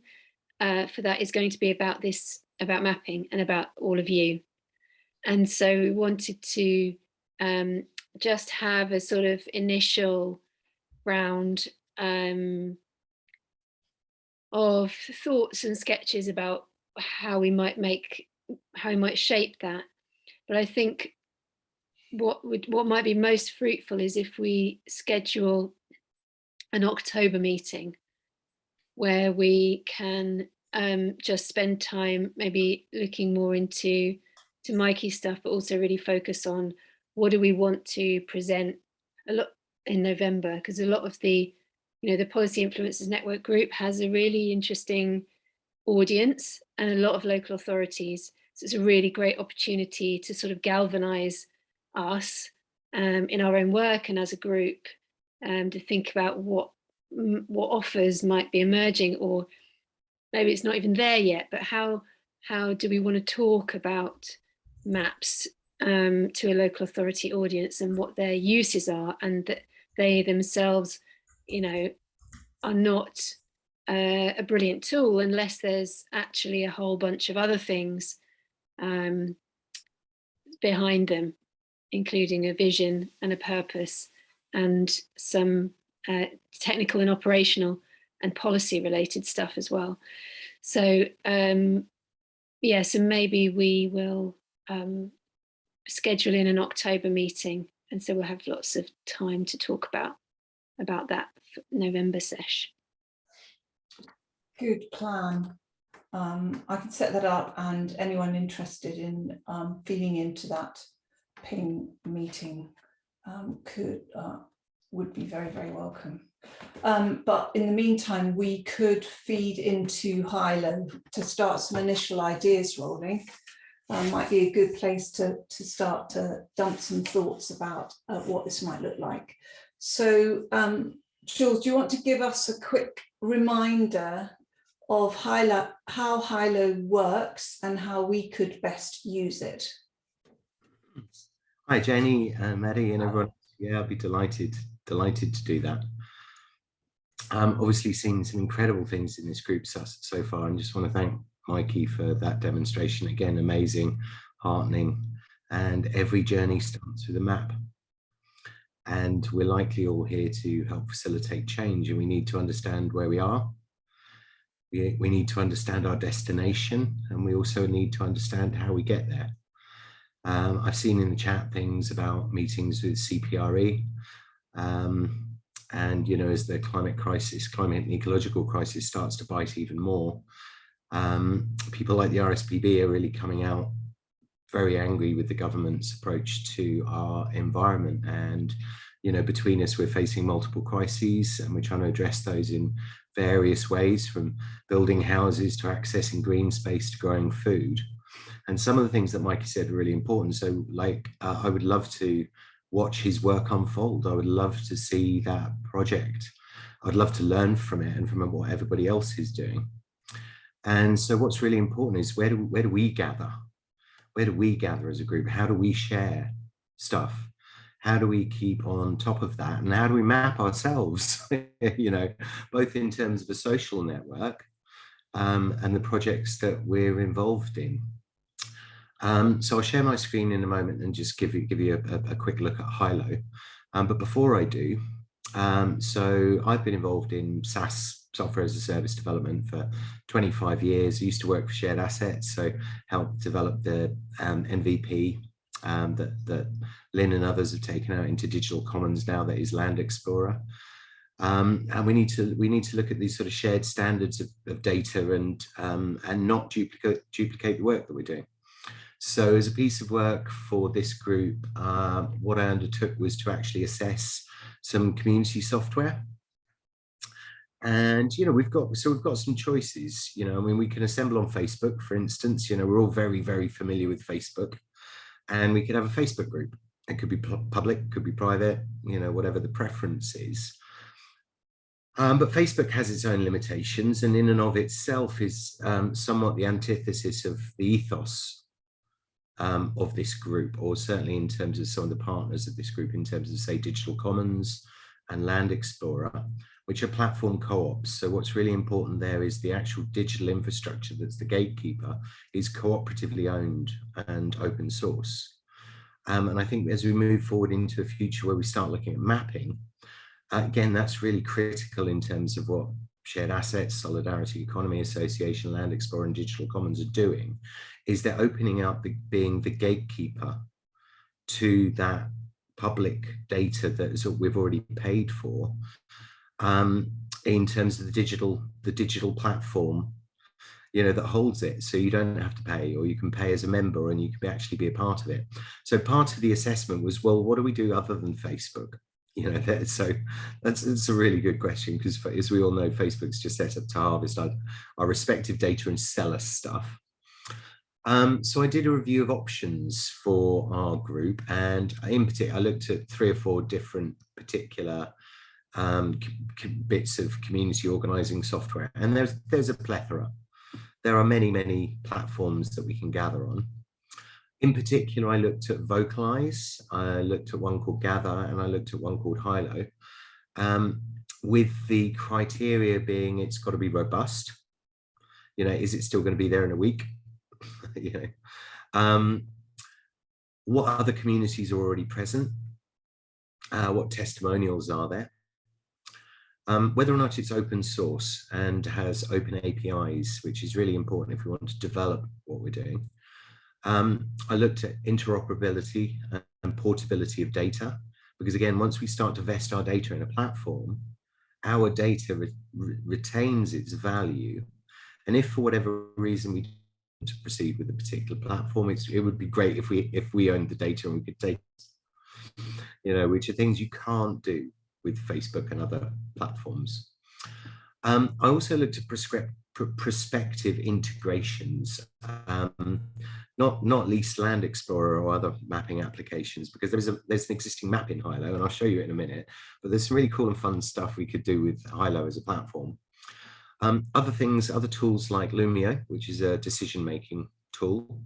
B: for that is going to be about mapping and about all of you. And so we wanted to just have a sort of initial round of thoughts and sketches about how we might shape that. But I think what might be most fruitful is if we schedule an October meeting where we can just spend time maybe looking more into Mikey's stuff, but also really focus on what do we want to present a lot in November, because a lot of the Policy Influencers Network group has a really interesting audience and a lot of local authorities. So it's a really great opportunity to sort of galvanize us in our own work and as a group, to think about what offers might be emerging, or maybe it's not even there yet, but how do we want to talk about maps to a local authority audience and what their uses are, and that they themselves, are not a brilliant tool unless there's actually a whole bunch of other things behind them, including a vision and a purpose and some technical and operational and policy related stuff as well. So so maybe we will schedule in an October meeting, and so we'll have lots of time to talk about that November sesh.
A: Good plan. I can set that up, and anyone interested in feeding into that ping meeting would be very, very welcome. But in the meantime, we could feed into Hilo to start some initial ideas rolling. Might be a good place to start to dump some thoughts about what this might look like. So, Jules, do you want to give us a quick reminder of how Hilo works and how we could best use it?
N: Hi, Jenny, Maddie, and everyone. Yeah, I'd be delighted to do that. Obviously seen some incredible things in this group so far, and just want to thank Mikey for that demonstration. Again, amazing, heartening, and every journey starts with a map. And we're likely all here to help facilitate change, and we need to understand where we are. We need to understand our destination, and we also need to understand how we get there. I've seen in the chat things about meetings with CPRE, and you know, as the climate and ecological crisis starts to bite even more, people like the RSPB are really coming out very angry with the government's approach to our environment. And you know, between us, we're facing multiple crises, and we're trying to address those in various ways, from building houses to accessing green space to growing food. And some of the things that Mikey said are really important. So like, I would love to watch his work unfold. I would love to see that project. I'd love to learn from it and from what everybody else is doing. And so what's really important is where do we gather? Where do we gather as a group? How do we share stuff? How do we keep on top of that? And how do we map ourselves, you know, both in terms of a social network and the projects that we're involved in. So I'll share my screen in a moment and just give you a quick look at Hilo. But before I do, so I've been involved in SaaS, software as a service development, for 25 years. I used to work for Shared Assets, so helped develop the MVP that Lynn and others have taken out into Digital Commons now, that is Land Explorer. And we need to look at these sort of shared standards of data and not duplicate the work that we're doing. So as a piece of work for this group, what I undertook was to actually assess some community software. And, you know, we've got some choices. You know, I mean, we can assemble on Facebook, for instance. You know, we're all very, very familiar with Facebook, and we could have a Facebook group. It could be public, could be private, you know, whatever the preference is. But Facebook has its own limitations, and in and of itself is somewhat the antithesis of the ethos of this group, or certainly in terms of some of the partners of this group, in terms of, say, Digital Commons and Land Explorer, which are platform co-ops. So what's really important there is the actual digital infrastructure that's the gatekeeper is cooperatively owned and open source. And I think as we move forward into a future where we start looking at mapping, again, that's really critical in terms of what Shared Assets, Solidarity Economy Association, Land Explorer and Digital Commons are doing, is they're opening up, being the gatekeeper to that public data that we've already paid for, in terms of the digital platform, you know, that holds it. So you don't have to pay, or you can pay as a member and you can actually be a part of it. So part of the assessment was, well, what do we do other than Facebook? You know, so it's a really good question, because as we all know, Facebook's just set up to harvest our respective data and sell us stuff. So I did a review of options for our group, and in particular, I looked at 3 or 4 different particular bits of community organizing software, and there's a plethora. There are many, many platforms that we can gather on. In particular, I looked at Vocalize, I looked at one called Gather, and I looked at one called Hilo, with the criteria being it's got to be robust. You know, is it still going to be there in a week? You know, what other communities are already present? What testimonials are there? Whether or not it's open source and has open APIs, which is really important if we want to develop what we're doing. I looked at interoperability and portability of data, because again, once we start to vest our data in a platform, our data retains its value And if for whatever reason we to proceed with a particular platform, it would be great if we owned the data and we could take, which are things you can't do with Facebook and other platforms. I also looked at prospective integrations, not least Land Explorer or other mapping applications, because there's an existing map in Hilo, and I'll show you in a minute, but there's some really cool and fun stuff we could do with Hilo as a platform. Other tools like Lumio, which is a decision-making tool,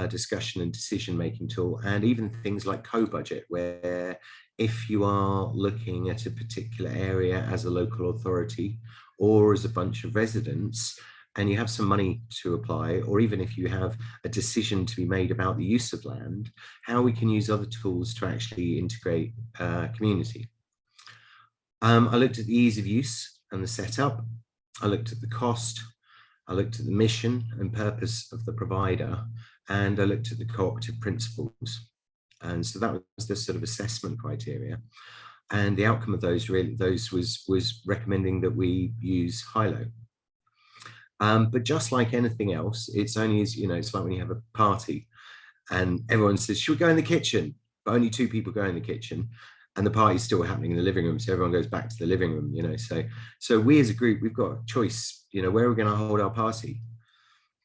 N: discussion and decision-making tool, and even things like Co-Budget, where if you are looking at a particular area as a local authority or as a bunch of residents, and you have some money to apply, or even if you have a decision to be made about the use of land, how we can use other tools to actually integrate community. I looked at the ease of use and the setup. I looked at the cost. I looked at the mission and purpose of the provider, and I looked at the cooperative principles. And so that was the sort of assessment criteria. And the outcome of those was recommending that we use Hilo. But just like anything else, it's only as, it's like when you have a party and everyone says, should we go in the kitchen? But only 2 people go in the kitchen and the party's still happening in the living room. So everyone goes back to the living room, So we as a group, we've got a choice, where are we going to hold our party?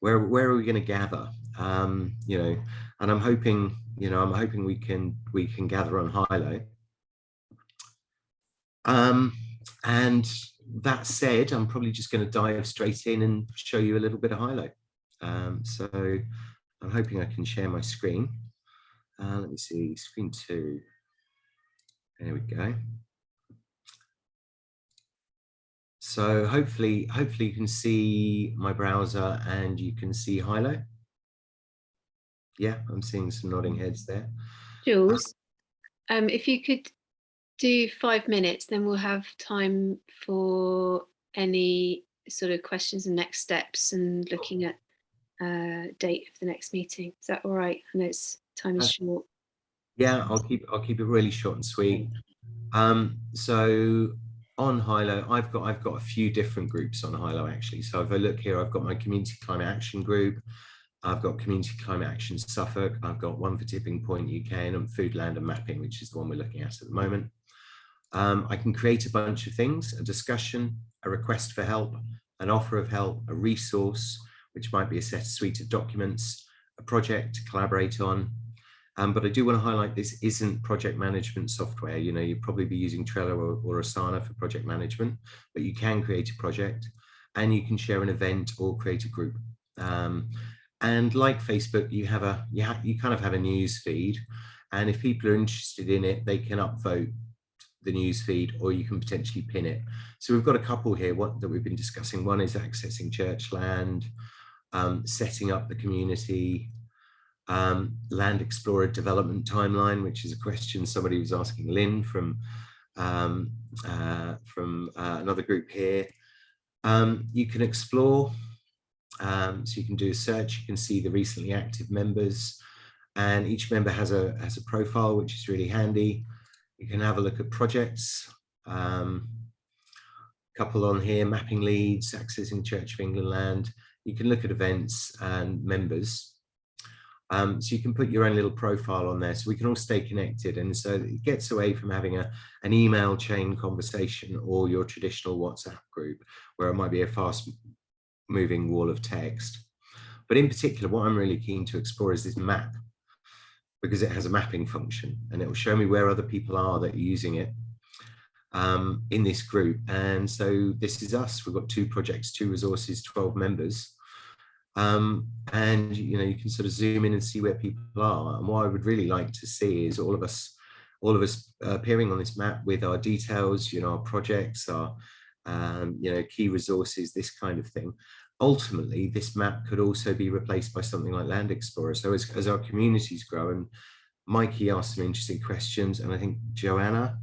N: Where are we going to gather? And I'm hoping we can gather on Hilo. And that said, I'm probably just going to dive straight in and show you a little bit of Hilo. So I'm hoping I can share my screen. Let me see, screen 2. There we go. So hopefully you can see my browser and you can see Hilo. Yeah, I'm seeing some nodding heads there.
B: Jules, if you could do 5 minutes, then we'll have time for any sort of questions and next steps and looking at date of the next meeting. Is that all right? I know time is short.
N: Yeah, I'll keep it really short and sweet. So on Hilo, I've got a few different groups on Hilo actually. So if I look here, I've got my Community Climate Action group. I've got Community Climate Action Suffolk. I've got one for Tipping Point UK, and Food, Land and Mapping, which is the one we're looking at the moment. I can create a bunch of things: a discussion, a request for help, an offer of help, a resource, which might be a suite of documents, a project to collaborate on. But I do want to highlight this isn't project management software. You'd probably be using Trello or Asana for project management, but you can create a project and you can share an event or create a group. And like Facebook, you kind of have a news feed, and if people are interested in it, they can upvote the news feed, or you can potentially pin it. So we've got a couple here that we've been discussing. One is accessing church land, setting up the community, Land Explorer development timeline, which is a question somebody was asking Lynn from another group here. You can explore, so you can do a search. You can see the recently active members, and each member has a profile, which is really handy. You can have a look at projects. Couple on here: mapping Leeds, accessing Church of England land. You can look at events and members. So you can put your own little profile on there, so we can all stay connected, and so it gets away from having an email chain conversation or your traditional WhatsApp group where it might be a fast moving wall of text. But in particular, what I'm really keen to explore is this map, because it has a mapping function and it will show me where other people are that are using it in this group. And so this is us. We've got 2 projects, 2 resources, 12 members. And you can sort of zoom in and see where people are. And what I would really like to see is all of us appearing on this map with our details, our projects, our key resources, this kind of thing. Ultimately, this map could also be replaced by something like Land Explorer. So as our communities grow, and Mikey asked some interesting questions, and I think Joanna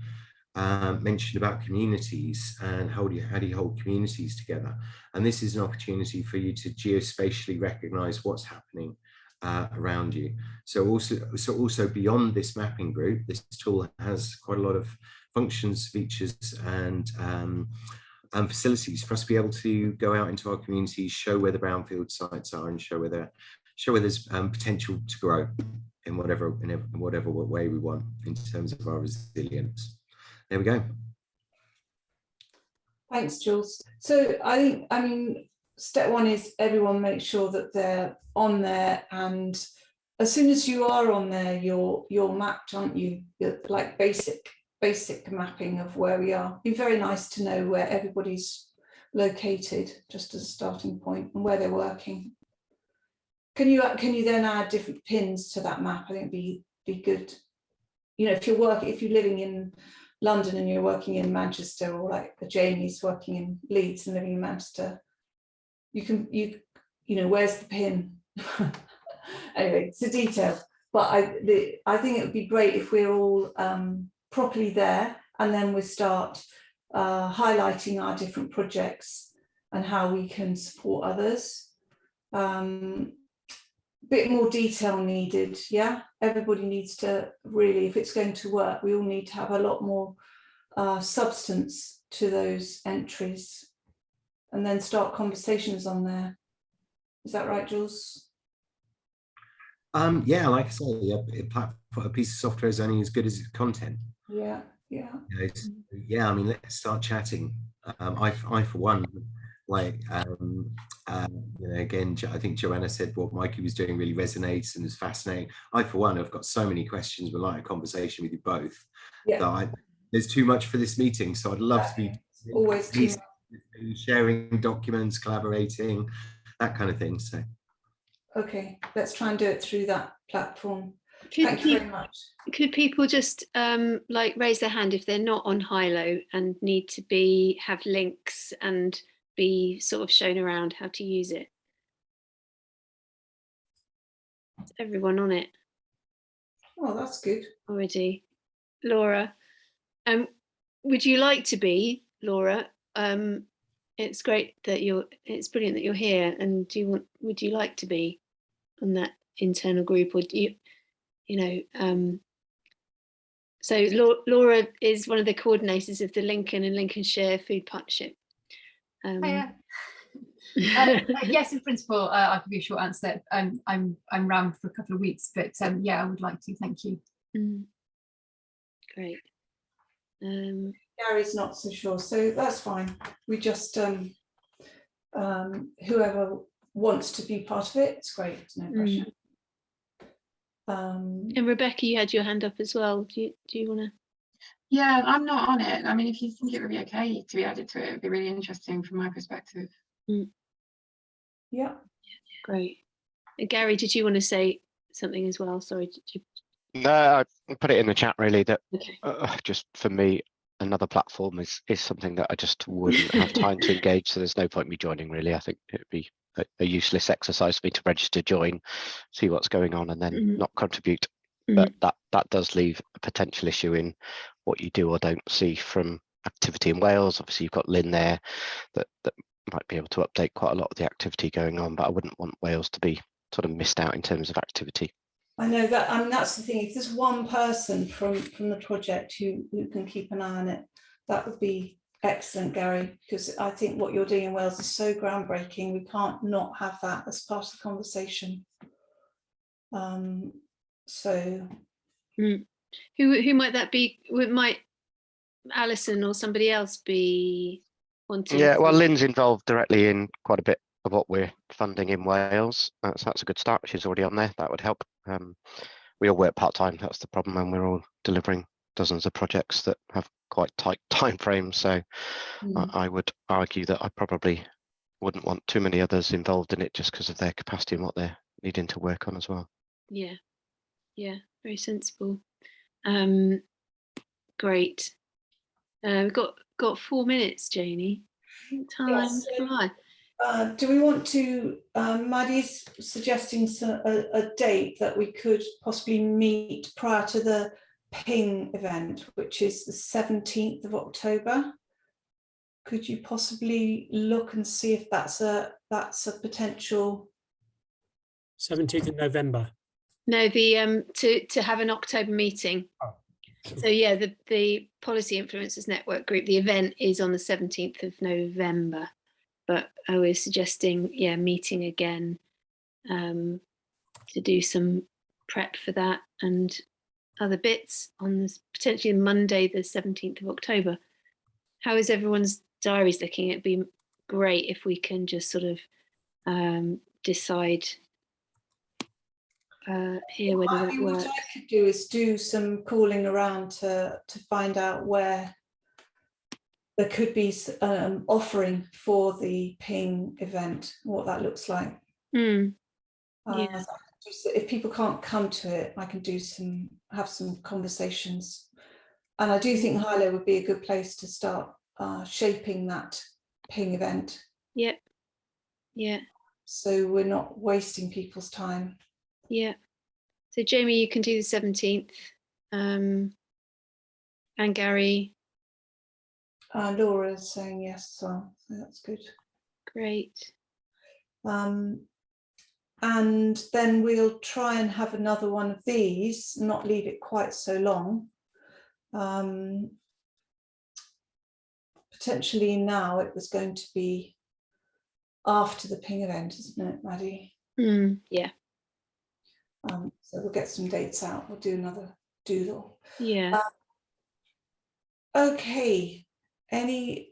N: mentioned about communities and how do you hold communities together. And this is an opportunity for you to geospatially recognize what's happening around you. So also beyond this mapping group, this tool has quite a lot of functions, features, and facilities for us to be able to go out into our communities, show where the brownfield sites are, and show where there's potential to grow in whatever way we want in terms of our resilience. There we go.
A: Thanks, Jules. So I mean, step one is everyone make sure that they're on there, and as soon as you are on there, you're mapped, aren't you? You're like basic mapping of where we are. It'd be very nice to know where everybody's located, just as a starting point, and where they're working. Can you then add different pins to that map? I think it'd be good. You know, if you're living in London and you're working in Manchester, or like Jamie's working in Leeds and living in Manchester, you know, where's the pin? Anyway, it's a detail, but I think it would be great if we're all properly there, and then we start highlighting our different projects and how we can support others. Bit more detail needed, yeah. Everybody needs to really, if it's going to work, we all need to have a lot more substance to those entries, and then start conversations on there. Is that right, Jules?
N: Yeah, like I say, a piece of software is only as good as its content.
A: Yeah.
N: You know, yeah, I mean, let's start chatting. I for one, like, you know, again, I think Joanna said what Mikey was doing really resonates and is fascinating. I for one have got so many questions, would like a conversation with you both. Yeah. There's too much for this meeting, so I'd love to be
A: always
N: sharing documents, collaborating, that kind of thing. So
A: okay, let's try and do it through that platform. Thank you very much.
B: Could people just like raise their hand if they're not on Hilo and need to have links and be sort of shown around how to use it? Is everyone on it?
A: Oh, that's good.
B: Already. Laura, would you like to be, Laura? It's great that it's brilliant that you're here, and would you like to be on that internal group, or do so Laura is one of the coordinators of the Lincoln and Lincolnshire Food Partnership.
O: Yes, in principle, I could be a short answer. I'm around for a couple of weeks, but yeah, I would like to. Thank you.
B: Great.
A: Gary's not so sure, so that's fine. We just whoever wants to be part of it, it's great. No pressure.
B: And Rebecca, you had your hand up as well. Do you want to?
L: Yeah, I'm not on it. I mean, if you think it would be okay to be added to it, it'd be really interesting from my perspective.
A: Yeah.
B: Great. Gary, did you want to say something as well? Sorry, did you?
J: No, I put it in the chat really that
B: okay.
J: Just for me, another platform is something that I just wouldn't have time to engage. So there's no point me joining really. I think it'd be a useless exercise for me to register, join, see what's going on, and then not contribute. But that does leave a potential issue in what you do or don't see from activity in Wales. Obviously, you've got Lynn there that might be able to update quite a lot of the activity going on, but I wouldn't want Wales to be sort of missed out in terms of activity.
A: I know that, I mean, that's the thing. If there's one person from the project who can keep an eye on it, that would be excellent, Gary, because I think what you're doing in Wales is so groundbreaking. We can't not have that as part of the conversation. So
B: who might that be? Might Alison or somebody else be wanting?
J: Yeah, well, Lynn's involved directly in quite a bit of what we're funding in Wales. So that's a good start. She's already on there. That would help. We all work part-time. That's the problem when we're all delivering dozens of projects that have quite tight time frames. So I would argue that I probably wouldn't want too many others involved in it just because of their capacity and what they're needing to work on as well.
B: Yeah, very sensible. Great. We've got 4 minutes, Janie. Time fly.
A: Do we want to, Maddie's suggesting a date that we could possibly meet prior to the Ping event, which is the 17th of October. Could you possibly look and see if that's a potential?
C: 17th of November.
B: No, the to have an October meeting. So yeah, the Policy Influencers Network group, the event is on the 17th of November, but I was suggesting, yeah, meeting again to do some prep for that and other bits on this potentially Monday, the 17th of October. How is everyone's diaries looking? It'd be great if we can just sort of decide here whether that works.
A: What I could do is do some calling around to find out where there could be offering for the Ping event, what that looks like.
B: Yeah.
A: If people can't come to it, I can have some conversations. And I do think Hilo would be a good place to start shaping that Ping event.
B: Yeah. Yeah.
A: So we're not wasting people's time.
B: Yeah. So Jamie, you can do the 17th. And Gary.
A: Laura's saying yes, so that's good.
B: Great.
A: And then we'll try and have another one of these, not leave it quite so long. Potentially now it was going to be after the Ping event, isn't it, Maddie?
B: Yeah.
A: So we'll get some dates out. We'll do another doodle.
B: Yeah.
A: Okay. Any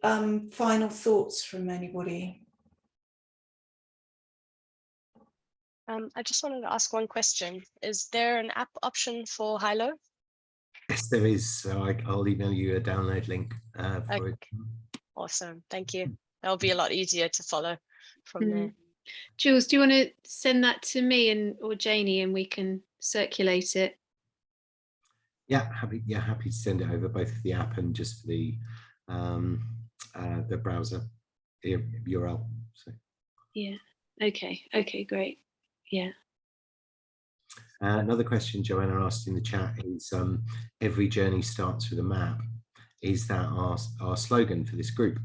A: final thoughts from anybody?
D: I just wanted to ask one question. Is there an app option for Hilo?
N: Yes, there is. So I'll email you a download link for it.
D: Awesome. Thank you. That'll be a lot easier to follow from there.
B: Jules, do you want to send that to me or Janie, and we can circulate it?
N: Yeah, happy to send it over, both the app and just for the browser URL. So.
B: Yeah. Okay, great. Yeah.
N: Another question Joanna asked in the chat is, every journey starts with a map. Is that our slogan for this group?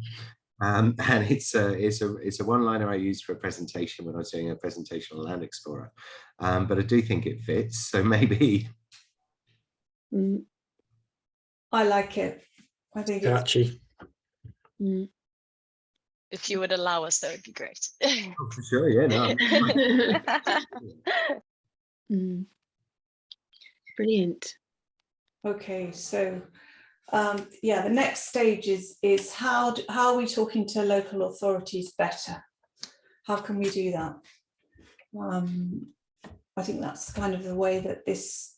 N: And it's a one-liner I used for a presentation when I was doing a presentation on Land Explorer. But I do think it fits, so maybe.
A: I like it. I think it's
C: catchy.
D: If you would allow us, that would be great.
N: Oh, for sure, yeah, no.
B: Brilliant.
A: Okay, so yeah, the next stage is how are we talking to local authorities better? How can we do that? I think that's kind of the way that this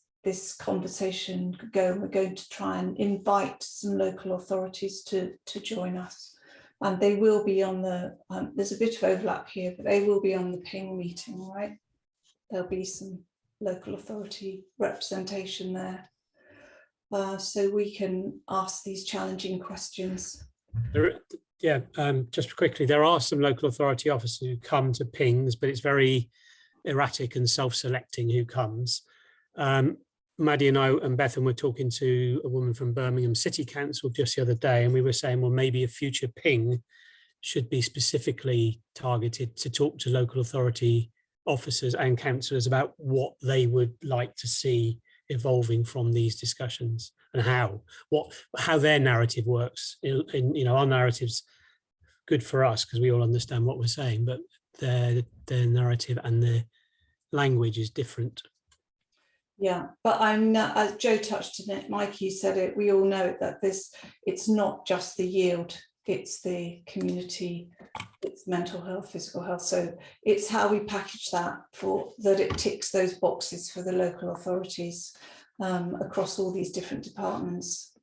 A: conversation could go. We're going to try and invite some local authorities to join us. And they will be on the, there's a bit of overlap here, but they will be on the Ping meeting, right? There'll be some local authority representation there. So we can ask these challenging questions.
C: Just quickly, there are some local authority officers who come to Pings, but it's very erratic and self-selecting who comes. Maddie and I and Bethan were talking to a woman from Birmingham City Council just the other day, and we were saying, well, maybe a future Ping should be specifically targeted to talk to local authority officers and councillors about what they would like to see evolving from these discussions and how their narrative works. Our narrative's good for us because we all understand what we're saying, but their narrative and their language is different.
A: Yeah, but as Joe touched on it, Mikey said it, we all know that it's not just the yield, it's the community, it's mental health, physical health. So it's how we package that that it ticks those boxes for the local authorities across all these different departments.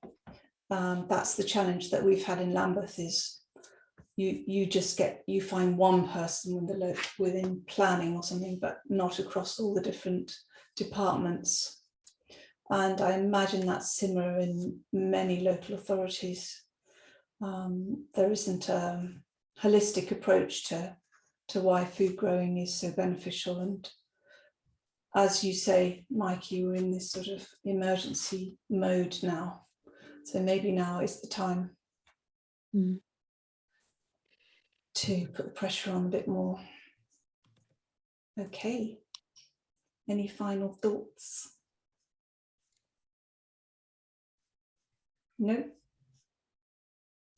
A: That's the challenge that we've had in Lambeth is you find one person within planning or something, but not across all the different departments. And I imagine that's similar in many local authorities. There isn't a holistic approach to why food growing is so beneficial. And as you say, Mikey, we're in this sort of emergency mode now. So maybe now is the time to put the pressure on a bit more. Okay. Any final thoughts? No.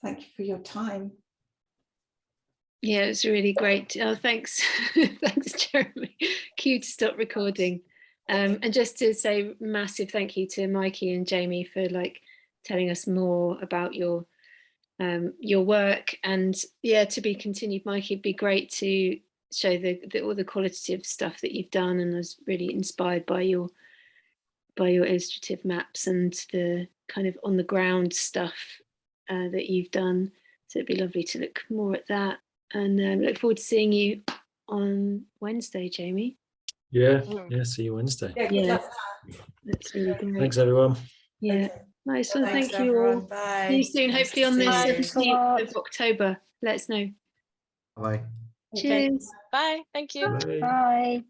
A: Thank you for your time.
B: Yeah, it's really great. Oh, thanks. Thanks, Jeremy. Cue to stop recording. And just to say massive thank you to Mikey and Jamie for telling us more about your work, and yeah, to be continued. Mikey, it'd be great to show all the qualitative stuff that you've done, and I was really inspired by your illustrative maps and the kind of on the ground stuff that you've done. So it'd be lovely to look more at that, and look forward to seeing you on Wednesday, Jamie.
I: Yeah, see you Wednesday.
B: Yeah, that's really great.
I: Thanks, everyone.
B: Yeah, nice one.
G: Thanks,
B: Thank you
G: everyone.
B: all.
G: Bye.
B: See you soon,
G: Nice
B: hopefully
G: to
B: on
G: see
B: this
G: you.
B: 17th of October. Let us know.
N: Bye.
B: Cheers.
D: Bye. Thank you.
I: Bye.
M: Bye.